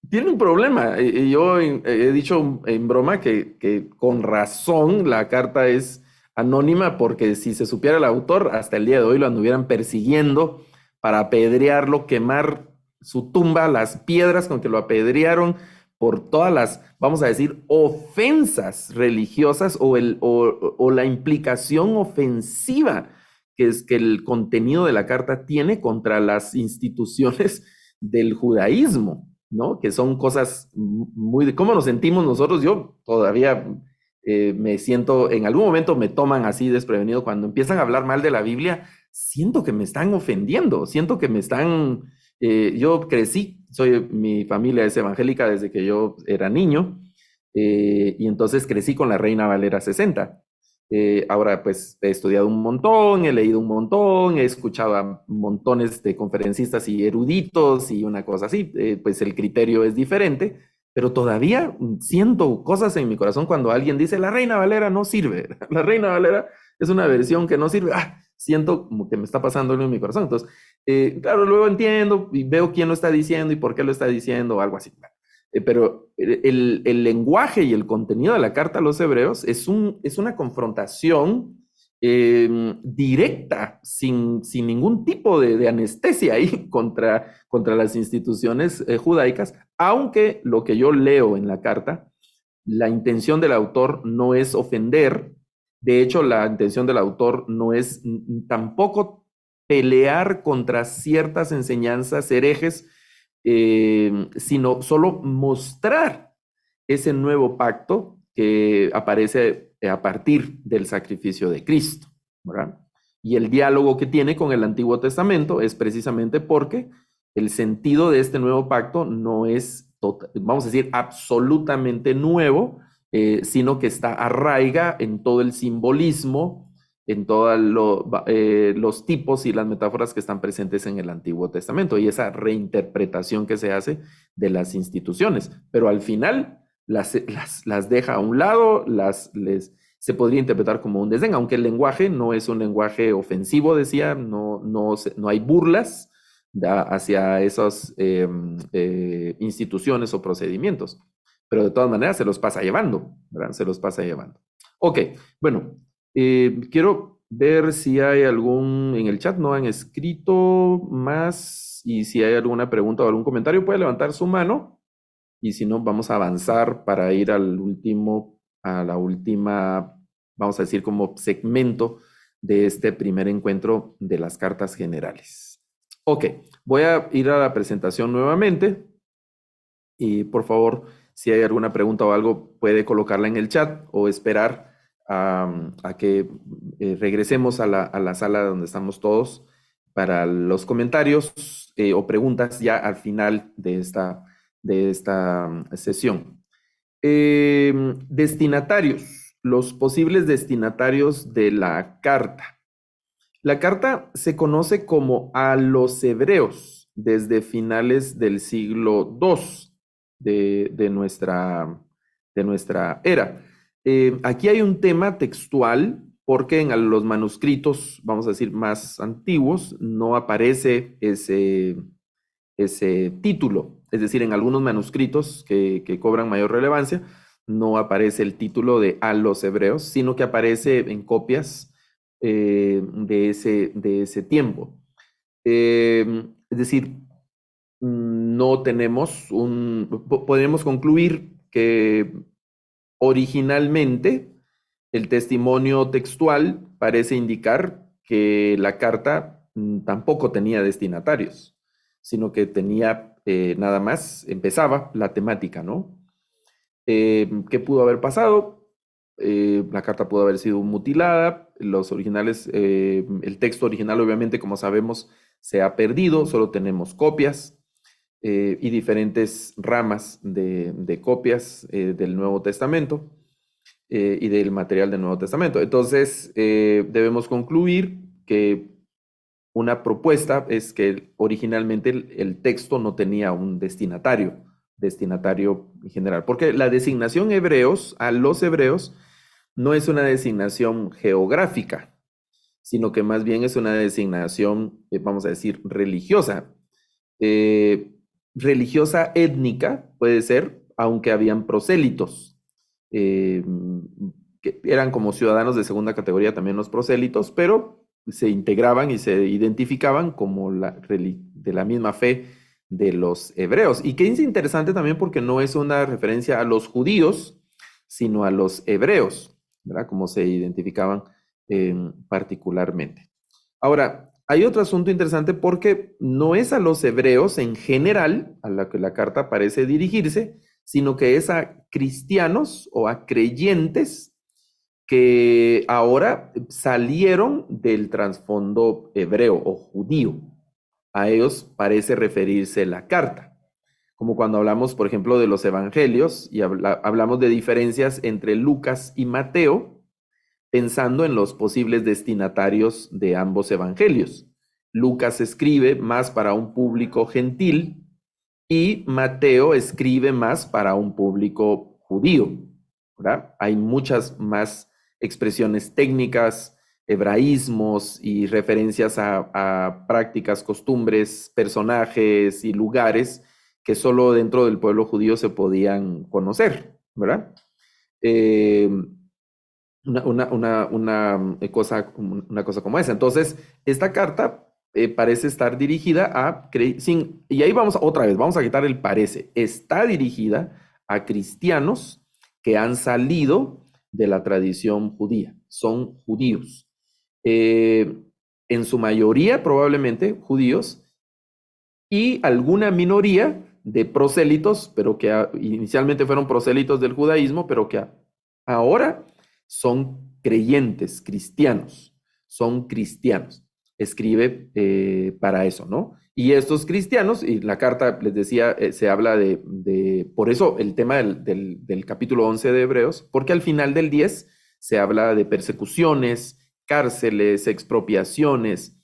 tiene un problema. Yo he dicho en broma que con razón la carta es anónima, porque si se supiera el autor, hasta el día de hoy lo anduvieran persiguiendo para apedrearlo, quemar su tumba, las piedras con que lo apedrearon por todas las, vamos a decir, ofensas religiosas o la implicación ofensiva que es que el contenido de la carta tiene contra las instituciones del judaísmo, ¿no? Que son cosas muy... ¿Cómo nos sentimos nosotros? Yo todavía me siento, en algún momento me toman así desprevenido cuando empiezan a hablar mal de la Biblia, siento que me están ofendiendo, siento que me están... yo crecí, mi familia es evangélica desde que yo era niño, y entonces crecí con la Reina Valera 60. Ahora pues he estudiado un montón, he leído un montón, he escuchado a montones de conferencistas y eruditos y una cosa así, pues el criterio es diferente, pero todavía siento cosas en mi corazón cuando alguien dice la Reina Valera no sirve, la Reina Valera es una versión que no sirve, siento como que me está pasando algo en mi corazón. Entonces, claro, luego entiendo y veo quién lo está diciendo y por qué lo está diciendo o algo así. Pero el lenguaje y el contenido de la carta a los hebreos es una confrontación directa, sin ningún tipo de anestesia ahí contra las instituciones judaicas, aunque lo que yo leo en la carta, la intención del autor no es ofender. De hecho, la intención del autor no es tampoco pelear contra ciertas enseñanzas herejes, sino solo mostrar ese nuevo pacto que aparece a partir del sacrificio de Cristo, ¿verdad? Y el diálogo que tiene con el Antiguo Testamento es precisamente porque el sentido de este nuevo pacto no es, vamos a decir, absolutamente nuevo, sino que está arraiga en todo el simbolismo, en todos los tipos y las metáforas que están presentes en el Antiguo Testamento y esa reinterpretación que se hace de las instituciones. Pero al final las deja a un lado, se podría interpretar como un desdén, aunque el lenguaje no es un lenguaje ofensivo, decía, no hay burlas hacia esas instituciones o procedimientos, pero de todas maneras se los pasa llevando, ¿verdad? Se los pasa llevando. Ok, bueno, quiero ver si hay en el chat no han escrito más, y si hay alguna pregunta o algún comentario puede levantar su mano, y si no vamos a avanzar para ir a la última, vamos a decir como segmento de este primer encuentro de las cartas generales. Ok, voy a ir a la presentación nuevamente y por favor, si hay alguna pregunta o algo, puede colocarla en el chat o esperar a que regresemos a la sala donde estamos todos para los comentarios o preguntas ya al final de esta sesión. Destinatarios, los posibles destinatarios de la carta. La carta se conoce como a los hebreos desde finales del siglo II de nuestra era. Aquí hay un tema textual porque en los manuscritos, vamos a decir, más antiguos, no aparece ese título. Es decir, en algunos manuscritos que cobran mayor relevancia, no aparece el título de a los hebreos, sino que aparece en copias de ese tiempo. Es decir, no tenemos podemos concluir que originalmente el testimonio textual parece indicar que la carta tampoco tenía destinatarios, sino que tenía nada más, empezaba la temática, ¿no? ¿Qué pudo haber pasado? La carta pudo haber sido mutilada, los originales, el texto original obviamente, como sabemos, se ha perdido, solo tenemos copias y diferentes ramas de copias del Nuevo Testamento y del material del Nuevo Testamento. Entonces, debemos concluir que una propuesta es que originalmente el texto no tenía un destinatario en general, porque la designación hebreos, a los hebreos, no es una designación geográfica, sino que más bien es una designación, vamos a decir, religiosa. Religiosa étnica puede ser, aunque habían prosélitos. eran como ciudadanos de segunda categoría también los prosélitos, pero se integraban y se identificaban como de la misma fe de los hebreos. Y que es interesante también porque no es una referencia a los judíos, sino a los hebreos, ¿verdad? Como se identificaban particularmente. Ahora, hay otro asunto interesante porque no es a los hebreos en general a la que la carta parece dirigirse, sino que es a cristianos o a creyentes que ahora salieron del trasfondo hebreo o judío. A ellos parece referirse la carta. Como cuando hablamos, por ejemplo, de los evangelios y hablamos de diferencias entre Lucas y Mateo, pensando en los posibles destinatarios de ambos evangelios. Lucas escribe más para un público gentil y Mateo escribe más para un público judío, ¿verdad? Hay muchas más expresiones técnicas, hebraísmos y referencias a prácticas, costumbres, personajes y lugares que solo dentro del pueblo judío se podían conocer, ¿verdad? Una cosa como esa. Entonces, esta carta parece estar dirigida y ahí otra vez, vamos a quitar el parece. Está dirigida a cristianos que han salido de la tradición judía, son judíos. En su mayoría, probablemente, judíos, y alguna minoría de prosélitos, pero que inicialmente fueron prosélitos del judaísmo, pero que ahora son creyentes, cristianos, son cristianos. Escribe para eso, ¿no? Y estos cristianos, y la carta, les decía, se habla por eso el tema del capítulo 11 de Hebreos, porque al final del 10 se habla de persecuciones, cárceles, expropiaciones,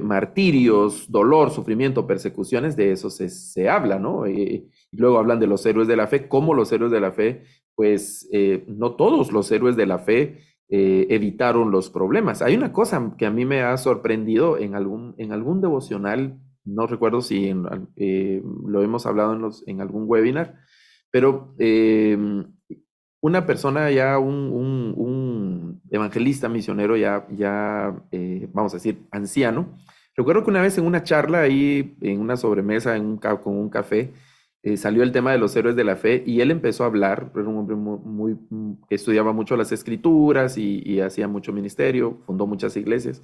martirios, dolor, sufrimiento, persecuciones, de eso se habla, ¿no? Y luego hablan de los héroes de la fe, cómo los héroes de la fe, pues no todos los héroes de la fe evitaron los problemas. Hay una cosa que a mí me ha sorprendido en algún devocional, no recuerdo si lo hemos hablado en algún webinar, pero una persona ya, un evangelista misionero vamos a decir, anciano. Recuerdo que una vez en una charla ahí, en una sobremesa, con un café, salió el tema de los héroes de la fe y él empezó a hablar. Era un hombre que estudiaba mucho las escrituras y hacía mucho ministerio, fundó muchas iglesias,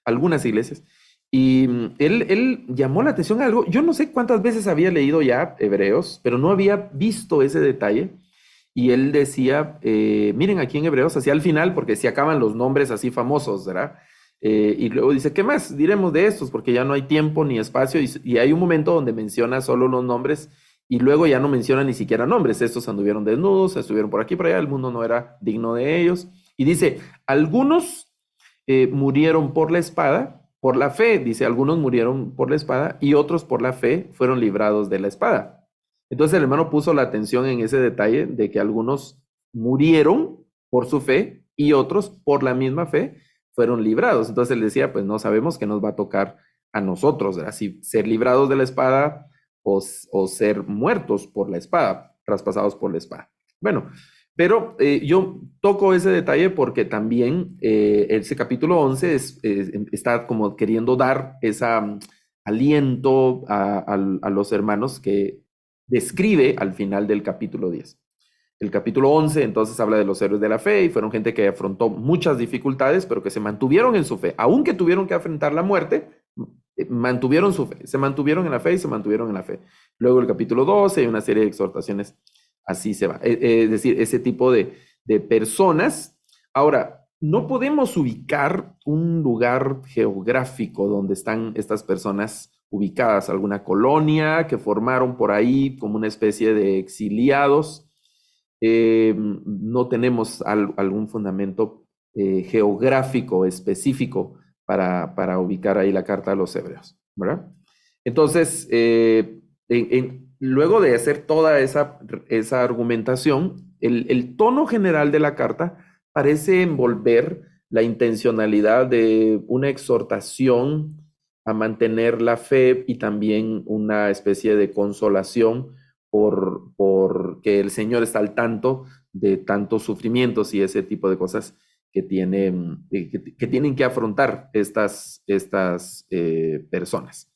algunas iglesias. Y él llamó la atención a algo. Yo no sé cuántas veces había leído ya Hebreos, pero no había visto ese detalle. Y él decía, miren aquí en Hebreos, hacia el final, porque se acaban los nombres así famosos, ¿verdad? Y luego dice, ¿qué más diremos de estos? Porque ya no hay tiempo ni espacio. Y hay un momento donde menciona solo los nombres y luego ya no menciona ni siquiera nombres. Estos anduvieron desnudos, estuvieron por aquí, por allá, el mundo no era digno de ellos. Y dice, algunos murieron por la espada, por la fe. Dice, algunos murieron por la espada y otros por la fe fueron librados de la espada. Entonces el hermano puso la atención en ese detalle de que algunos murieron por su fe y otros por la misma fe fueron librados. Entonces él decía, pues no sabemos qué nos va a tocar a nosotros, ¿verdad? Si ser librados de la espada o ser muertos por la espada, traspasados por la espada. Bueno, pero yo toco ese detalle porque también ese capítulo 11 está como queriendo dar ese aliento a los hermanos que describe al final del capítulo 10. El capítulo 11 entonces habla de los héroes de la fe y fueron gente que afrontó muchas dificultades, pero que se mantuvieron en su fe. Aunque tuvieron que afrontar la muerte, mantuvieron su fe, se mantuvieron en la fe y se mantuvieron en la fe. Luego el capítulo 12 hay una serie de exhortaciones, así se va. Es decir, ese tipo de personas. Ahora, no podemos ubicar un lugar geográfico donde están estas personas ubicadas, alguna colonia que formaron por ahí como una especie de exiliados. No tenemos algún fundamento geográfico específico para ubicar ahí la carta a los hebreos, ¿verdad? Entonces, luego de hacer toda esa argumentación, el tono general de la carta parece envolver la intencionalidad de una exhortación a mantener la fe y también una especie de consolación por que el Señor está al tanto de tantos sufrimientos y ese tipo de cosas que tienen que afrontar estas personas.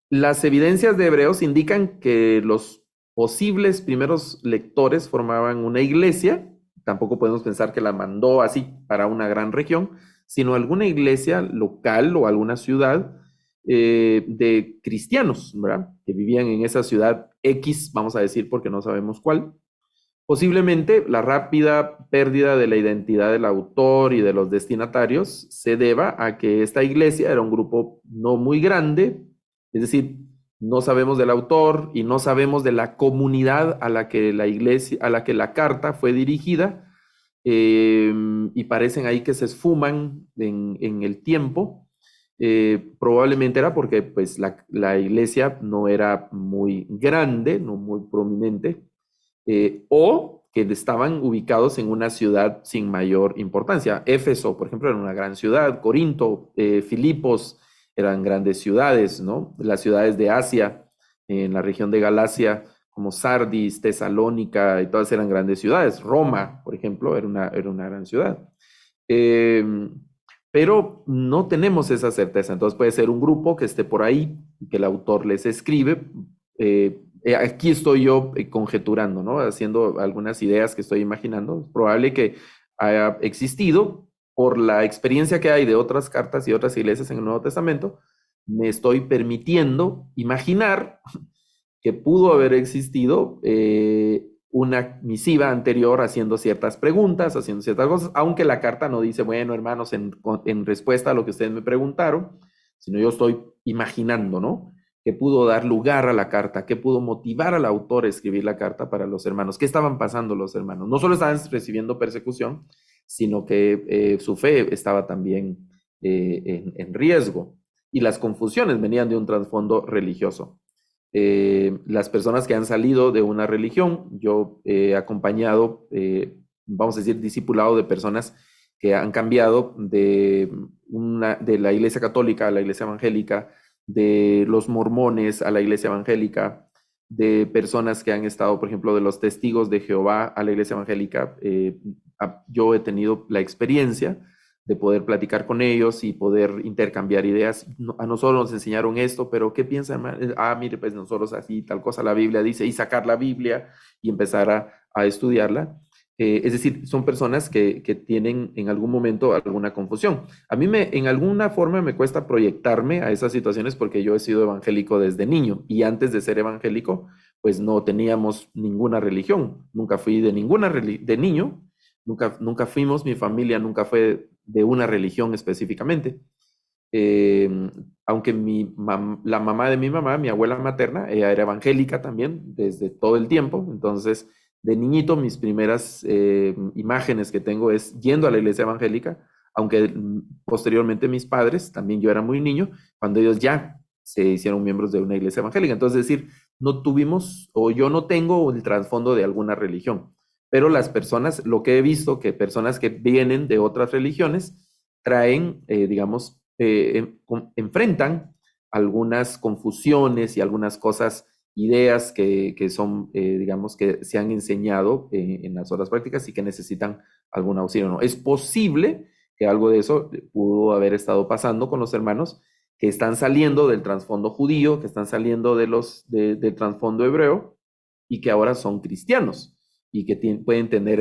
Las evidencias de Hebreos indican que los posibles primeros lectores formaban una iglesia. Tampoco podemos pensar que la mandó así para una gran región, sino alguna iglesia local o alguna ciudad de cristianos, ¿verdad? Que vivían en esa ciudad X, vamos a decir, porque no sabemos cuál. Posiblemente la rápida pérdida de la identidad del autor y de los destinatarios se deba a que esta iglesia era un grupo no muy grande, es decir, no sabemos del autor y no sabemos de la comunidad a la que la iglesia, a la que la carta fue dirigida, y parecen ahí que se esfuman en el tiempo. Probablemente era porque pues la iglesia no era muy grande, no muy prominente, o que estaban ubicados en una ciudad sin mayor importancia. Éfeso, por ejemplo, era una gran ciudad. Corinto, Filipos eran grandes ciudades, ¿no? Las ciudades de Asia, en la región de Galacia, como Sardis, Tesalónica, y todas eran grandes ciudades. Roma, por ejemplo, era una gran ciudad. Pero no tenemos esa certeza. Entonces puede ser un grupo que esté por ahí, que el autor les escribe. Aquí estoy yo conjeturando, ¿no? Haciendo algunas ideas que estoy imaginando. Es probable que haya existido por la experiencia que hay de otras cartas y otras iglesias en el Nuevo Testamento. Me estoy permitiendo imaginar que pudo haber existido una misiva anterior haciendo ciertas preguntas, haciendo ciertas cosas, aunque la carta no dice, bueno, hermanos, en respuesta a lo que ustedes me preguntaron, sino yo estoy imaginando, ¿no? ¿Qué pudo dar lugar a la carta? ¿Qué pudo motivar al autor a escribir la carta para los hermanos? ¿Qué estaban pasando los hermanos? No solo estaban recibiendo persecución, sino que su fe estaba también en riesgo. Y las confusiones venían de un trasfondo religioso. Las personas que han salido de una religión, yo he acompañado, vamos a decir, discipulado de personas que han cambiado de la iglesia católica a la iglesia evangélica, de los mormones a la iglesia evangélica, de personas que han estado, por ejemplo, de los testigos de Jehová a la iglesia evangélica. Yo he tenido la experiencia de poder platicar con ellos y poder intercambiar ideas. A nosotros nos enseñaron esto, pero ¿qué piensan? Mire, pues nosotros así, tal cosa la Biblia dice, y sacar la Biblia y empezar a estudiarla. Es decir, son personas que tienen en algún momento alguna confusión. A mí en alguna forma me cuesta proyectarme a esas situaciones porque yo he sido evangélico desde niño y antes de ser evangélico, pues no teníamos ninguna religión. Nunca fui de de niño, nunca fuimos, mi familia nunca fue de una religión específicamente. Aunque la mamá de mi mamá, mi abuela materna, ella era evangélica también desde todo el tiempo, entonces de niñito mis primeras imágenes que tengo es yendo a la iglesia evangélica, aunque posteriormente mis padres, también yo era muy niño, cuando ellos ya se hicieron miembros de una iglesia evangélica. Entonces, es decir, no tuvimos, o yo no tengo el trasfondo de alguna religión, pero las personas, lo que he visto, que personas que vienen de otras religiones traen, digamos, enfrentan algunas confusiones y algunas cosas, ideas que son, digamos, que se han enseñado en las otras prácticas y que necesitan algún auxilio, ¿no? Es posible que algo de eso pudo haber estado pasando con los hermanos que están saliendo del trasfondo judío, que están saliendo del trasfondo hebreo y que ahora son cristianos y que pueden tener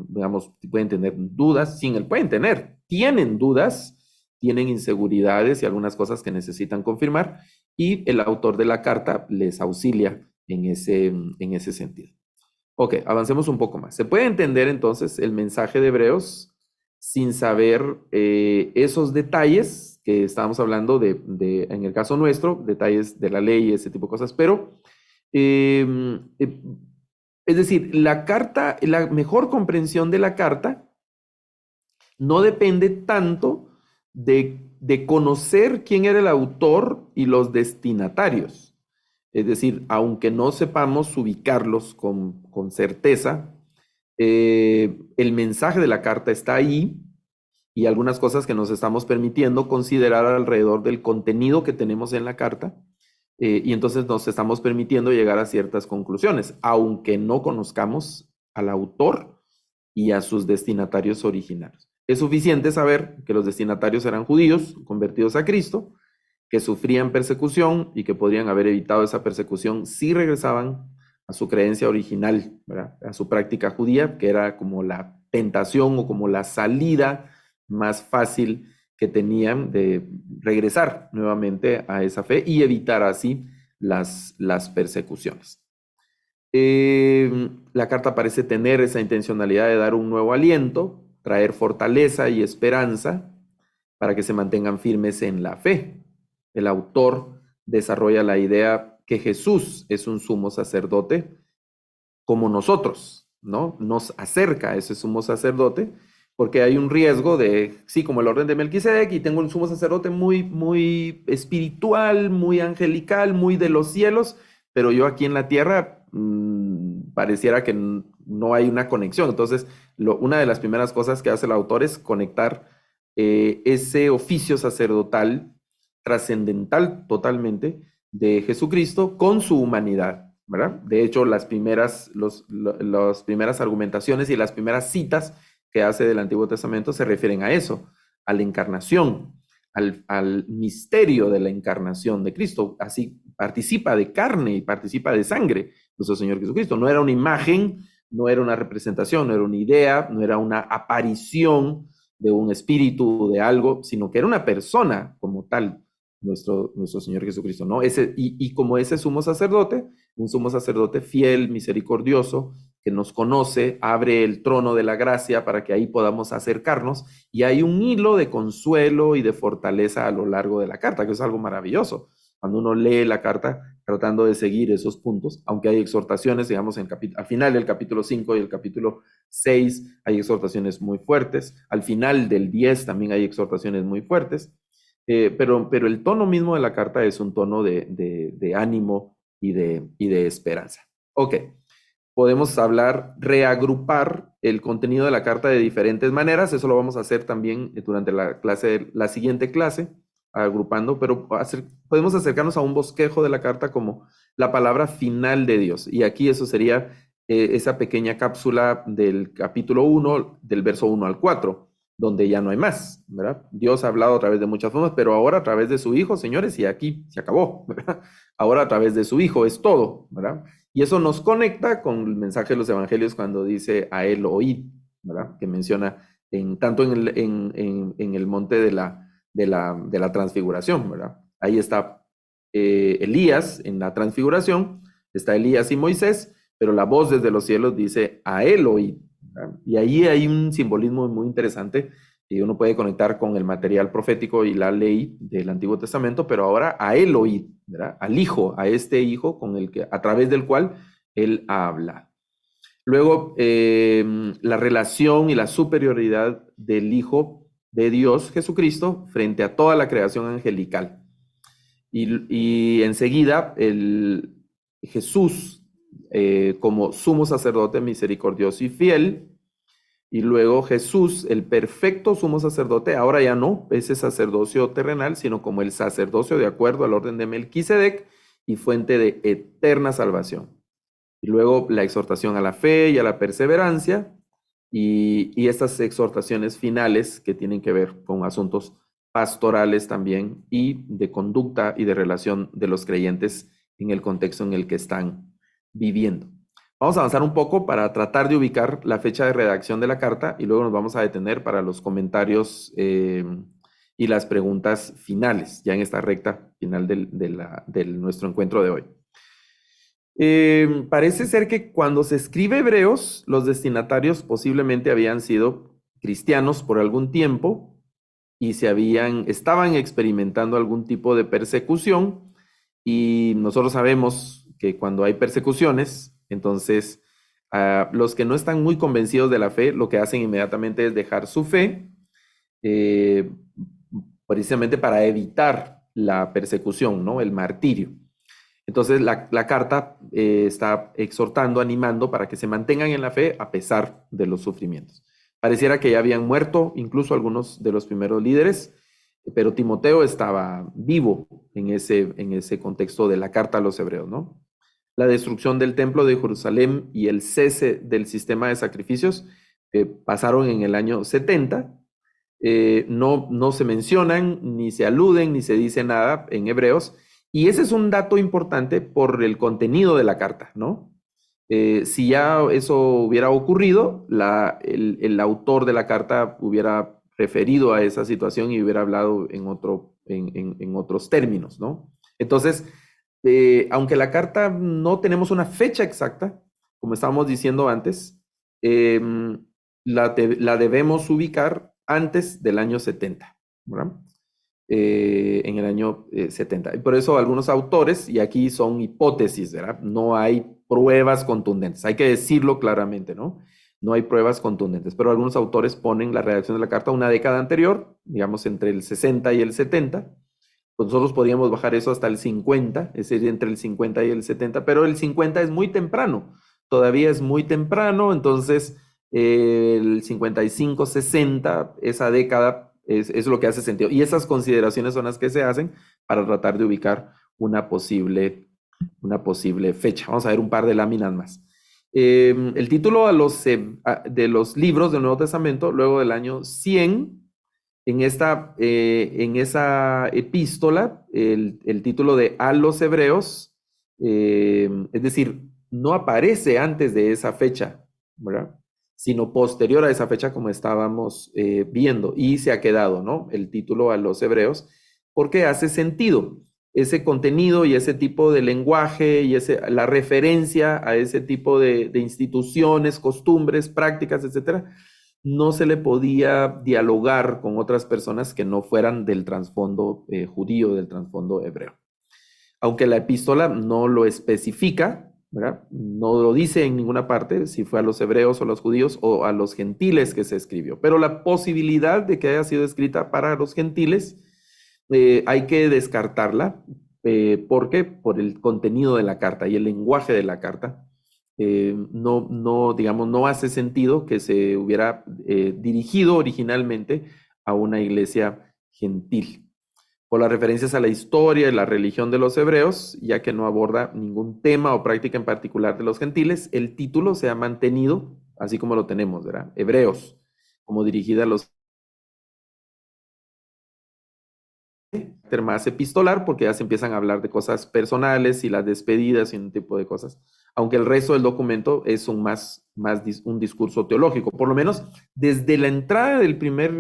digamos, pueden tener dudas, tienen dudas, tienen inseguridades y algunas cosas que necesitan confirmar, y el autor de la carta les auxilia en ese sentido. Ok, avancemos un poco más. Se puede entender entonces el mensaje de Hebreos sin saber esos detalles que estábamos hablando en el caso nuestro, detalles de la ley y ese tipo de cosas, pero es decir, la mejor comprensión de la carta no depende tanto de conocer quién era el autor y los destinatarios. Es decir, aunque no sepamos ubicarlos con certeza, el mensaje de la carta está ahí y algunas cosas que nos estamos permitiendo considerar alrededor del contenido que tenemos en la carta y entonces nos estamos permitiendo llegar a ciertas conclusiones, aunque no conozcamos al autor y a sus destinatarios originarios. Es suficiente saber que los destinatarios eran judíos convertidos a Cristo, que sufrían persecución y que podrían haber evitado esa persecución si regresaban a su creencia original, ¿verdad? A su práctica judía, que era como la tentación o como la salida más fácil que tenían de regresar nuevamente a esa fe y evitar así las persecuciones. La carta parece tener esa intencionalidad de dar un nuevo aliento, traer fortaleza y esperanza para que se mantengan firmes en la fe. El autor desarrolla la idea que Jesús es un sumo sacerdote como nosotros, ¿no? Nos acerca a ese sumo sacerdote porque hay un riesgo de, sí, como el orden de Melquisedec, y tengo un sumo sacerdote muy espiritual, muy angelical, muy de los cielos, pero yo aquí en la tierra pareciera que no hay una conexión. Entonces, una de las primeras cosas que hace el autor es conectar ese oficio sacerdotal trascendental totalmente de Jesucristo con su humanidad, ¿verdad? De hecho, las primeras argumentaciones y las primeras citas que hace del Antiguo Testamento se refieren a eso, a la encarnación, al misterio de la encarnación de Cristo. Así participa de carne y participa de sangre nuestro Señor Jesucristo. No era una imagen, no era una representación, no era una idea, no era una aparición de un espíritu, de algo, sino que era una persona como tal, nuestro Señor Jesucristo, ¿no? Y como ese sumo sacerdote, un sumo sacerdote fiel, misericordioso, que nos conoce, abre el trono de la gracia para que ahí podamos acercarnos, y hay un hilo de consuelo y de fortaleza a lo largo de la carta, que es algo maravilloso. Cuando uno lee la carta tratando de seguir esos puntos, aunque hay exhortaciones, digamos, al final del capítulo 5 y el capítulo 6 hay exhortaciones muy fuertes, al final del 10 también hay exhortaciones muy fuertes, pero el tono mismo de la carta es un tono de ánimo y de esperanza. Ok, podemos reagrupar el contenido de la carta de diferentes maneras. Eso lo vamos a hacer también durante la siguiente clase, agrupando, pero podemos acercarnos a un bosquejo de la carta como la palabra final de Dios. Y aquí eso sería esa pequeña cápsula del capítulo 1, del verso 1 al 4, donde ya no hay más, ¿verdad? Dios ha hablado a través de muchas formas, pero ahora a través de su Hijo, señores, y aquí se acabó, ¿verdad? Ahora a través de su Hijo es todo, ¿verdad? Y eso nos conecta con el mensaje de los evangelios cuando dice a él oíd, ¿verdad? Que menciona tanto en el monte de la transfiguración, ¿verdad? Ahí está Elías en la transfiguración, está Elías y Moisés, pero la voz desde los cielos dice a él oíd, ¿verdad? Y ahí hay un simbolismo muy interesante y uno puede conectar con el material profético y la ley del Antiguo Testamento, pero ahora a él oíd, ¿verdad? Al Hijo, a este Hijo a través del cual él habla. Luego, la relación y la superioridad del Hijo de Dios, Jesucristo, frente a toda la creación angelical. Y enseguida, Jesús, como sumo sacerdote misericordioso y fiel, y luego Jesús, el perfecto sumo sacerdote, ahora ya no ese sacerdocio terrenal, sino como el sacerdocio de acuerdo al orden de Melquisedec y fuente de eterna salvación. Y luego la exhortación a la fe y a la perseverancia y estas exhortaciones finales que tienen que ver con asuntos pastorales también y de conducta y de relación de los creyentes en el contexto en el que están viviendo. Vamos a avanzar un poco para tratar de ubicar la fecha de redacción de la carta y luego nos vamos a detener para los comentarios y las preguntas finales, ya en esta recta final de nuestro encuentro de hoy. Parece ser que cuando se escribe Hebreos, los destinatarios posiblemente habían sido cristianos por algún tiempo y estaban experimentando algún tipo de persecución, y nosotros sabemos que cuando hay persecuciones, entonces los que no están muy convencidos de la fe, lo que hacen inmediatamente es dejar su fe, precisamente para evitar la persecución, ¿no? El martirio. Entonces la carta está exhortando, animando para que se mantengan en la fe a pesar de los sufrimientos. Pareciera que ya habían muerto incluso algunos de los primeros líderes pero Timoteo estaba vivo en ese contexto de la carta a los hebreos, ¿no? La destrucción del templo de Jerusalén y el cese del sistema de sacrificios pasaron en el año 70. No se mencionan, ni se aluden, ni se dice nada en Hebreos. Y ese es un dato importante por el contenido de la carta, ¿no? Si ya eso hubiera ocurrido, el autor de la carta hubiera referido a esa situación y hubiera hablado en otros términos, ¿no? Entonces, aunque la carta no tenemos una fecha exacta, como estábamos diciendo antes, la debemos ubicar antes del año 70, ¿verdad? En el año 70. Y por eso algunos autores, y aquí son hipótesis, ¿verdad? No hay pruebas contundentes, hay que decirlo claramente, ¿no? No hay pruebas contundentes, pero algunos autores ponen la redacción de la carta una década anterior, digamos entre el 60 y el 70. Pues nosotros podríamos bajar eso hasta el 50, es decir, entre el 50 y el 70, pero el 50 es muy temprano, todavía es muy temprano, entonces el 55, 60, esa década es lo que hace sentido. Y esas consideraciones son las que se hacen para tratar de ubicar una posible fecha. Vamos a ver un par de láminas más. El título de los libros del Nuevo Testamento, luego del año 100, en esa epístola, el título de A los Hebreos, es decir, no aparece antes de esa fecha, ¿verdad? Sino posterior a esa fecha, como estábamos viendo, y se ha quedado, ¿no? El título a los Hebreos, porque hace sentido. Ese contenido y ese tipo de lenguaje y la referencia a ese tipo de instituciones, costumbres, prácticas, etcétera, no se le podía dialogar con otras personas que no fueran del trasfondo judío, del trasfondo hebreo. Aunque la epístola no lo especifica, ¿verdad? No lo dice en ninguna parte, si fue a los hebreos o a los judíos o a los gentiles que se escribió. Pero la posibilidad de que haya sido escrita para los gentiles hay que descartarla. ¿Por qué? Por el contenido de la carta y el lenguaje de la carta. Digamos, no hace sentido que se hubiera dirigido originalmente a una iglesia gentil. Por las referencias a la historia y la religión de los hebreos, ya que no aborda ningún tema o práctica en particular de los gentiles, el título se ha mantenido así como lo tenemos, ¿verdad? Hebreos, como dirigida a los más epistolar, porque ya se empiezan a hablar de cosas personales y las despedidas y un tipo de cosas, aunque el resto del documento es un discurso teológico, por lo menos desde la entrada del primer,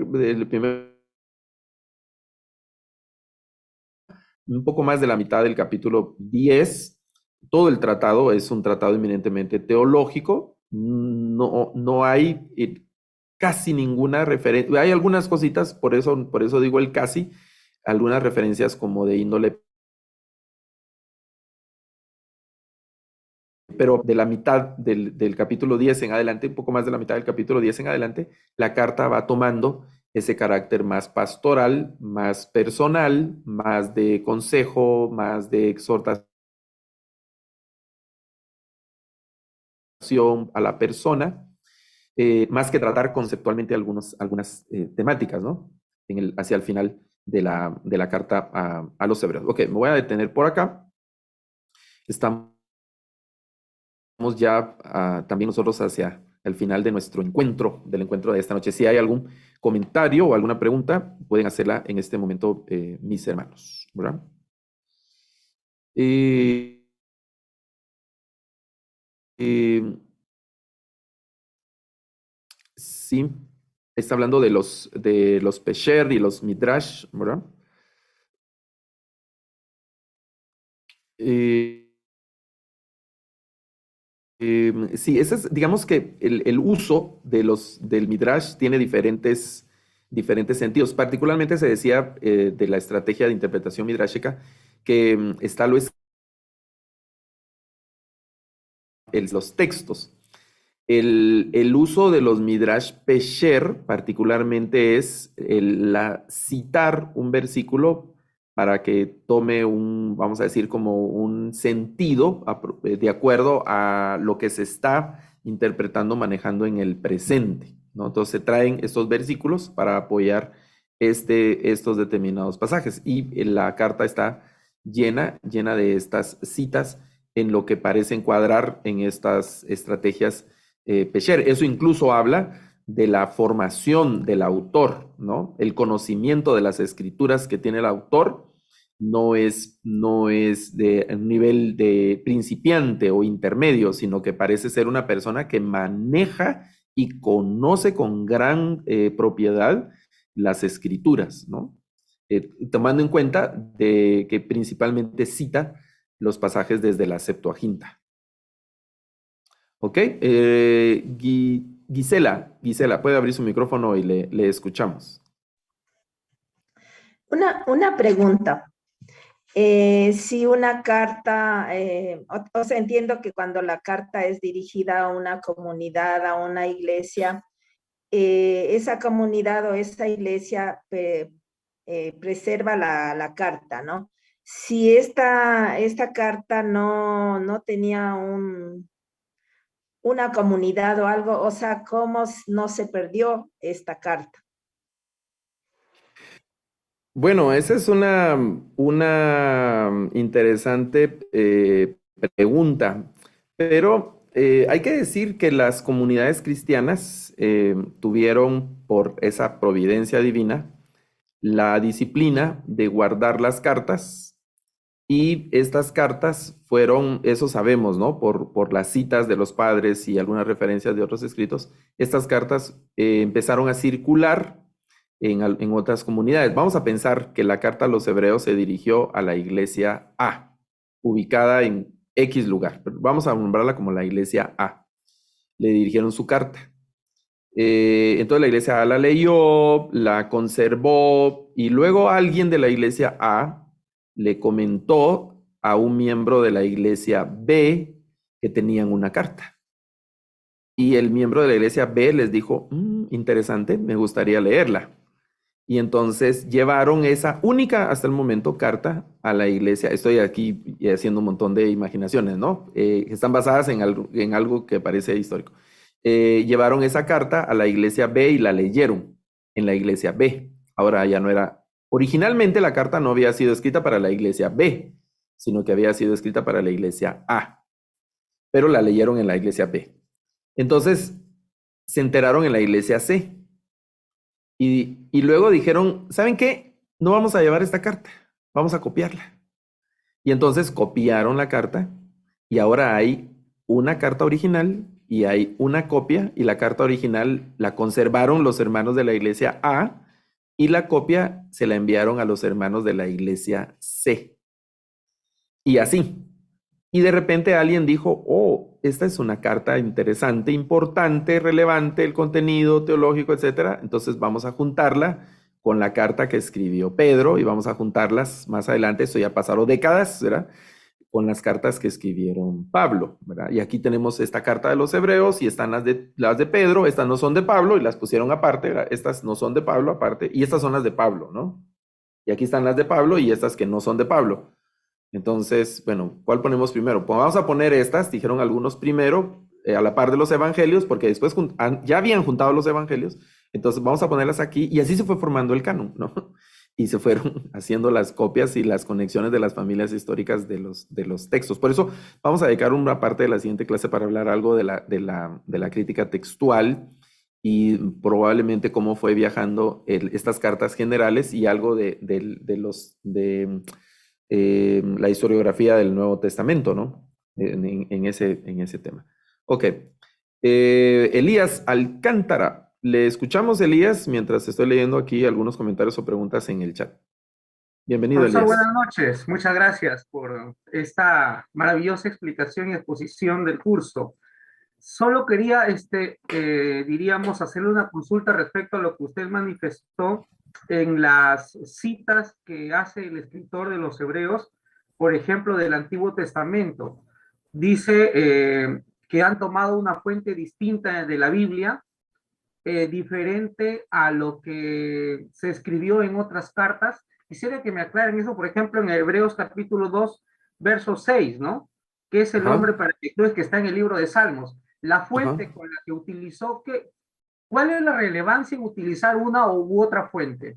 un poco más de la mitad del capítulo 10, todo el tratado es un tratado eminentemente teológico, no hay casi ninguna referencia, hay algunas cositas, por eso digo el casi, algunas referencias como de índole, pero de la mitad del capítulo 10 en adelante, un poco más de la mitad del capítulo 10 en adelante, la carta va tomando ese carácter más pastoral, más personal, más de consejo, más de exhortación a la persona, más que tratar conceptualmente algunas temáticas, ¿no? Hacia el final de la carta a los hebreos. Ok, me voy a detener por acá. Estamos ya también nosotros hacia el final de nuestro encuentro, del encuentro de esta noche. Si hay algún comentario o alguna pregunta, pueden hacerla en este momento, mis hermanos, ¿verdad? Sí, está hablando de los Pesher y los Midrash, ¿verdad? Sí, digamos que el uso del Midrash tiene diferentes sentidos. Particularmente se decía de la estrategia de interpretación midrashica que está los textos. El uso de los Midrash Pesher particularmente es citar un versículo para que tome vamos a decir, como un sentido de acuerdo a lo que se está interpretando, manejando en el presente, ¿no? Entonces se traen estos versículos para apoyar estos determinados pasajes. Y la carta está llena de estas citas en lo que parece encuadrar en estas estrategias Pesher. Eso incluso habla de la formación del autor, ¿no? El conocimiento de las escrituras que tiene el autor no es de un nivel de principiante o intermedio, sino que parece ser una persona que maneja y conoce con gran propiedad las escrituras, ¿no? Tomando en cuenta de que principalmente cita los pasajes desde la Septuaginta. ¿Ok? Gisela, puede abrir su micrófono y le escuchamos. Una pregunta. Si una carta, o sea, entiendo que cuando la carta es dirigida a una comunidad, a una iglesia, esa comunidad o esa iglesia preserva la carta, ¿no? Si esta carta no tenía una comunidad o algo, o sea, ¿cómo no se perdió esta carta? Bueno, esa es una interesante pregunta, pero hay que decir que las comunidades cristianas tuvieron, por esa providencia divina, la disciplina de guardar las cartas, y estas cartas fueron, eso sabemos, ¿no? Por las citas de los padres y algunas referencias de otros escritos, estas cartas empezaron a circular en otras comunidades. Vamos a pensar que la carta a los hebreos se dirigió a la iglesia A, ubicada en X lugar. Vamos a nombrarla como la iglesia A. Le dirigieron su carta. Entonces la iglesia A la leyó, la conservó, y luego alguien de la iglesia A le comentó a un miembro de la iglesia B que tenían una carta. Y el miembro de la iglesia B les dijo, interesante, me gustaría leerla. Y entonces llevaron esa única hasta el momento carta a la iglesia. Estoy aquí haciendo un montón de imaginaciones, ¿no? Están basadas en algo que parece histórico. Llevaron esa carta a la iglesia B y la leyeron en la iglesia B. Ahora ya no era... Originalmente la carta no había sido escrita para la iglesia B, sino que había sido escrita para la iglesia A. Pero la leyeron en la iglesia B. Entonces se enteraron en la iglesia C. Y luego dijeron, ¿saben qué? No vamos a llevar esta carta, vamos a copiarla. Y entonces copiaron la carta, y ahora hay una carta original y hay una copia, y la carta original la conservaron los hermanos de la iglesia A, y la copia se la enviaron a los hermanos de la iglesia C. Y así. Y de repente alguien dijo, oh, esta es una carta interesante, importante, relevante, el contenido teológico, etcétera. Entonces vamos a juntarla con la carta que escribió Pedro, y vamos a juntarlas más adelante, esto ya pasaron décadas, ¿verdad? Con las cartas que escribieron Pablo, ¿verdad? Y aquí tenemos esta carta de los hebreos, y están las de Pedro, estas no son de Pablo, y las pusieron aparte, ¿verdad? Estas no son de Pablo aparte, y estas son las de Pablo, ¿no? Y aquí están las de Pablo y estas que no son de Pablo. Entonces, bueno, ¿cuál ponemos primero? Pues vamos a poner estas, dijeron algunos primero, a la par de los evangelios, porque después ya habían juntado los evangelios, entonces vamos a ponerlas aquí, y así se fue formando el canon, ¿no? Y se fueron haciendo las copias y las conexiones de las familias históricas de los textos. Por eso vamos a dedicar una parte de la siguiente clase para hablar algo de la crítica textual, y probablemente cómo fue viajando estas cartas generales, y algo de la historiografía del Nuevo Testamento, ¿no? En ese tema. Ok. Elías Alcántara. Le escuchamos, Elías, mientras estoy leyendo aquí algunos comentarios o preguntas en el chat. Bienvenido, Profesor, Elías. buenas noches. Muchas gracias por esta maravillosa explicación y exposición del curso. Solo quería, diríamos, hacerle una consulta respecto a lo que usted manifestó en las citas que hace el escritor de los Hebreos, por ejemplo, del Antiguo Testamento. Dice que han tomado una fuente distinta de la Biblia, diferente a lo que se escribió en otras cartas. Quisiera que me aclaren eso, por ejemplo, en Hebreos capítulo 2, verso 6, ¿no? Que es el hombre para que está en el libro de Salmos. La fuente con la que utilizó, ¿cuál es la relevancia en utilizar una u otra fuente?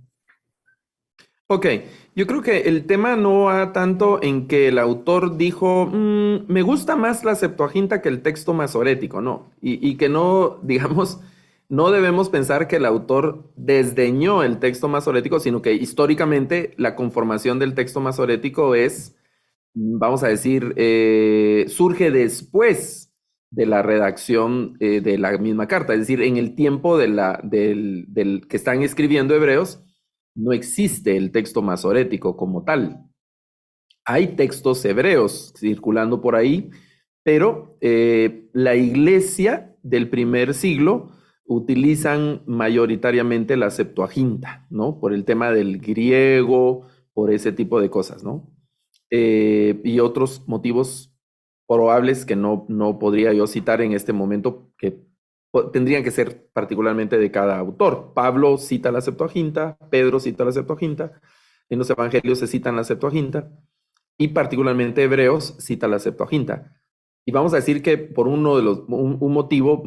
Ok, yo creo que el tema no va tanto en que el autor dijo, me gusta más la Septuaginta que el texto masorético, no, y que no, digamos, no debemos pensar que el autor desdeñó el texto masorético, sino que históricamente la conformación del texto masorético es, vamos a decir, surge después de la redacción de la misma carta, es decir, en el tiempo del que están escribiendo hebreos no existe el texto masorético como tal. Hay textos hebreos circulando por ahí, pero la iglesia del primer siglo utilizan mayoritariamente la Septuaginta, ¿no? Por el tema del griego, por ese tipo de cosas, ¿no? Y otros motivos probables que no podría yo citar en este momento, que tendrían que ser particularmente de cada autor. Pablo cita la Septuaginta, Pedro cita la Septuaginta, en los evangelios se citan la Septuaginta, y particularmente Hebreos cita la Septuaginta. Y vamos a decir que por un motivo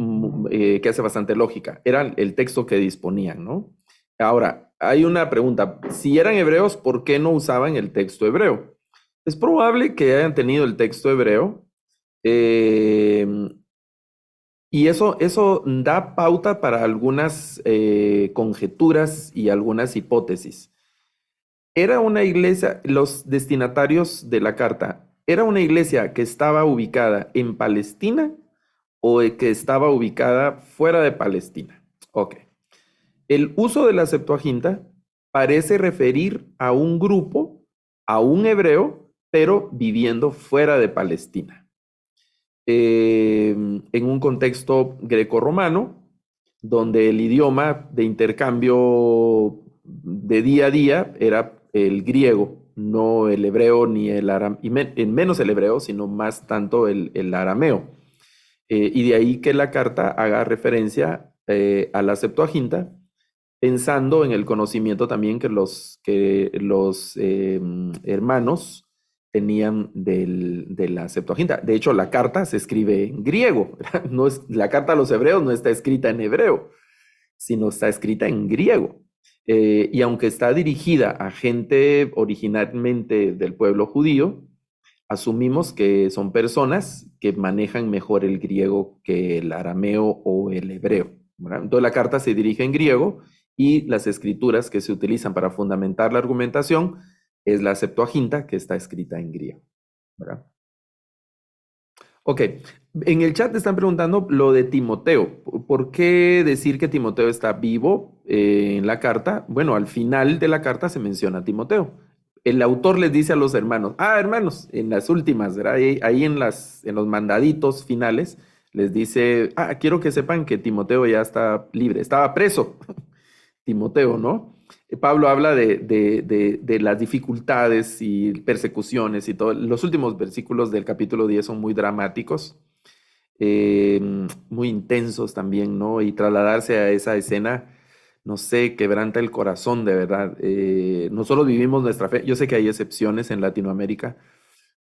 que hace bastante lógica, era el texto que disponían, ¿no? Ahora, hay una pregunta, si eran hebreos, ¿por qué no usaban el texto hebreo? Es probable que hayan tenido el texto hebreo, eh, y eso da pauta para algunas conjeturas y algunas hipótesis. Era una iglesia, los destinatarios de la carta, ¿era una iglesia que estaba ubicada en Palestina o que estaba ubicada fuera de Palestina? Ok. El uso de la Septuaginta parece referir a un grupo, a un hebreo, pero viviendo fuera de Palestina. En un contexto grecorromano, donde el idioma de intercambio de día a día era el griego, no el hebreo ni el arameo, y menos el hebreo, sino más tanto el arameo. Y de ahí que la carta haga referencia a la Septuaginta, pensando en el conocimiento también que los hermanos tenían de la Septuaginta. De hecho, la carta se escribe en griego. No es, la carta a los hebreos no está escrita en hebreo, sino está escrita en griego. Y aunque está dirigida a gente originalmente del pueblo judío, asumimos que son personas que manejan mejor el griego que el arameo o el hebreo, ¿verdad? Entonces la carta se dirige en griego y las escrituras que se utilizan para fundamentar la argumentación es la Septuaginta, que está escrita en griego, ¿verdad? Ok, en el chat te están preguntando lo de Timoteo. ¿Por qué decir que Timoteo está vivo en la carta? Bueno, al final de la carta se menciona a Timoteo. El autor les dice a los hermanos, hermanos, en las últimas, ¿verdad? Ahí en los mandaditos finales, les dice, quiero que sepan que Timoteo ya está libre, estaba preso, Timoteo, ¿no? Pablo habla de las dificultades y persecuciones y todo. Los últimos versículos del capítulo 10 son muy dramáticos, muy intensos también, ¿no? Y trasladarse a esa escena, no sé, quebranta el corazón de verdad. Nosotros vivimos nuestra fe, yo sé que hay excepciones en Latinoamérica,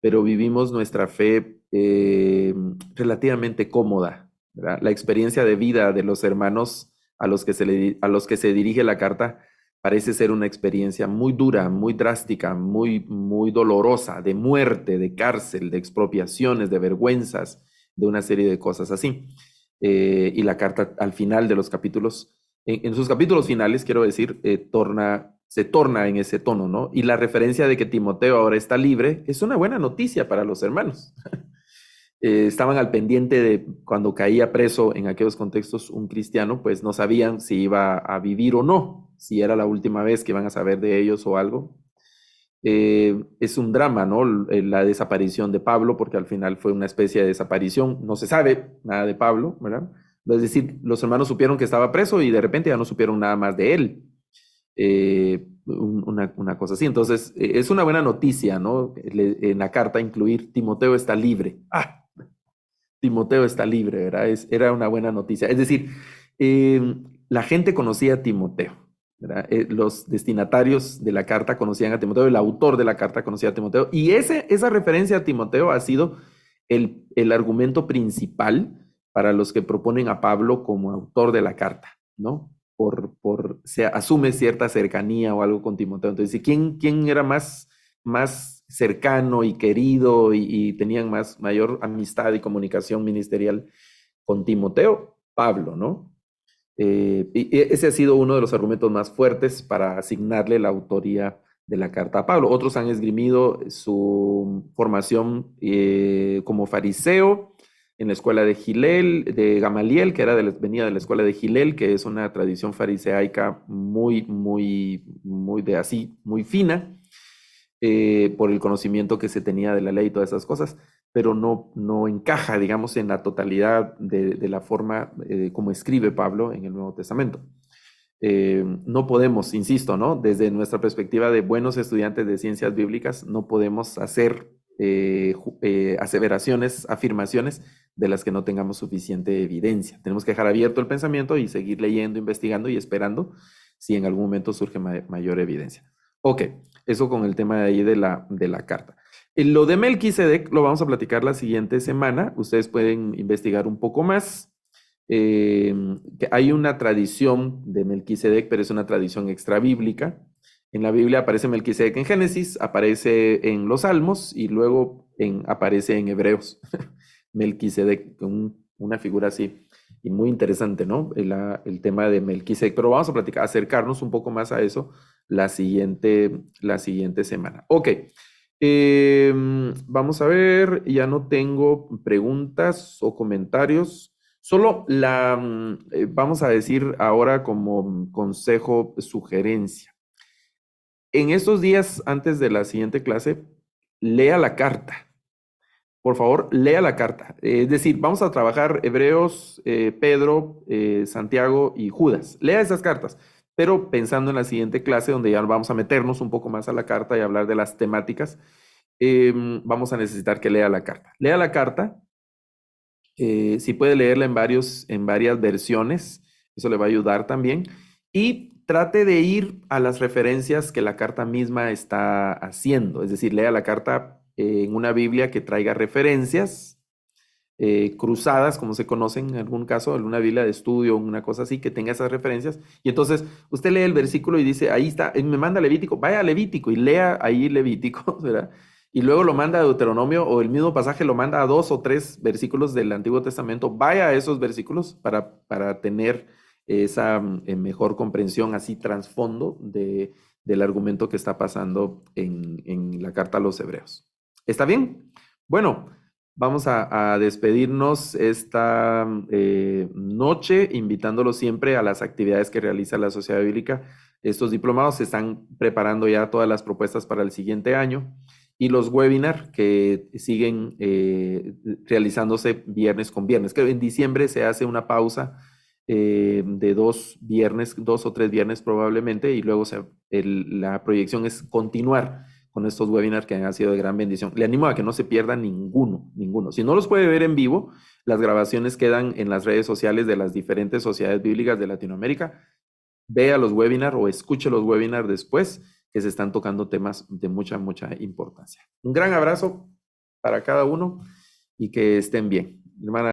pero vivimos nuestra fe relativamente cómoda, ¿verdad? La experiencia de vida de los hermanos a los que se dirige la carta parece ser una experiencia muy dura, muy drástica, muy dolorosa, de muerte, de cárcel, de expropiaciones, de vergüenzas, de una serie de cosas así. Y la carta al final de los capítulos, en sus capítulos finales, quiero decir, se torna en ese tono, ¿no? Y la referencia de que Timoteo ahora está libre es una buena noticia para los hermanos. Estaban al pendiente de cuando caía preso en aquellos contextos un cristiano, pues no sabían si iba a vivir o no, si era la última vez que iban a saber de ellos o algo. Es un drama, ¿no? La desaparición de Pablo, porque al final fue una especie de desaparición, no se sabe nada de Pablo, ¿verdad? Es decir, los hermanos supieron que estaba preso y de repente ya no supieron nada más de él. Una cosa así. Entonces, es una buena noticia, ¿no? En la carta incluir Timoteo está libre. Timoteo está libre, ¿verdad? Era una buena noticia. Es decir, la gente conocía a Timoteo, ¿verdad? Los destinatarios de la carta conocían a Timoteo, el autor de la carta conocía a Timoteo, y esa referencia a Timoteo ha sido el argumento principal para los que proponen a Pablo como autor de la carta, ¿no? se asume cierta cercanía o algo con Timoteo. Entonces, ¿quién era más cercano y querido y tenían mayor amistad y comunicación ministerial con Timoteo? Pablo, ¿no? Y ese ha sido uno de los argumentos más fuertes para asignarle la autoría de la carta a Pablo. Otros han esgrimido su formación como fariseo en la escuela de Gilel, de Gamaliel, que venía de la escuela de Gilel, que es una tradición fariseica muy fina, por el conocimiento que se tenía de la ley y todas esas cosas, pero no encaja, digamos, en la totalidad de la forma como escribe Pablo en el Nuevo Testamento. No podemos, insisto, ¿no? Desde nuestra perspectiva de buenos estudiantes de ciencias bíblicas, no podemos hacer aseveraciones, afirmaciones de las que no tengamos suficiente evidencia. Tenemos que dejar abierto el pensamiento y seguir leyendo, investigando y esperando si en algún momento surge mayor evidencia. Ok, eso con el tema de ahí de la carta. Lo de Melquisedec lo vamos a platicar la siguiente semana. Ustedes pueden investigar un poco más. Que hay una tradición de Melquisedec, pero es una tradición extrabíblica. En la Biblia aparece Melquisedec en Génesis, aparece en los Salmos y luego aparece en Hebreos. Melquisedec, una figura así, y muy interesante, ¿no? El tema de Melquisedec, pero vamos a acercarnos un poco más a eso la siguiente semana. Ok, vamos a ver, ya no tengo preguntas o comentarios. Solo vamos a decir ahora como consejo, sugerencia. En estos días antes de la siguiente clase, lea la carta. Por favor, lea la carta. Es decir, vamos a trabajar Hebreos, Pedro, Santiago y Judas. Lea esas cartas, pero pensando en la siguiente clase, donde ya vamos a meternos un poco más a la carta y hablar de las temáticas, vamos a necesitar que lea la carta. Lea la carta. Si puede leerla en varias versiones, eso le va a ayudar también. Y trate de ir a las referencias que la carta misma está haciendo. Es decir, lea la carta en una Biblia que traiga referencias cruzadas, como se conocen en algún caso, en una Biblia de estudio, una cosa así, que tenga esas referencias. Y entonces usted lee el versículo y dice, ahí está, me manda Levítico, vaya a Levítico y lea ahí Levítico, ¿verdad? Y luego lo manda a Deuteronomio, o el mismo pasaje lo manda a 2 o 3 versículos del Antiguo Testamento. Vaya a esos versículos para tener esa mejor comprensión, así trasfondo del argumento que está pasando en la carta a los Hebreos. ¿Está bien? Bueno, vamos a despedirnos esta noche, invitándolos siempre a las actividades que realiza la Sociedad Bíblica. Estos diplomados se están preparando ya todas las propuestas para el siguiente año. Y los webinars que siguen realizándose viernes con viernes. Que en diciembre se hace una pausa de 2 o 3 viernes probablemente, y luego la proyección es continuar con estos webinars que han sido de gran bendición. Le animo a que no se pierda ninguno. Si no los puede ver en vivo, las grabaciones quedan en las redes sociales de las diferentes sociedades bíblicas de Latinoamérica. Vea los webinars o escuche los webinars después, que se están tocando temas de mucha importancia. Un gran abrazo para cada uno y que estén bien. Hermana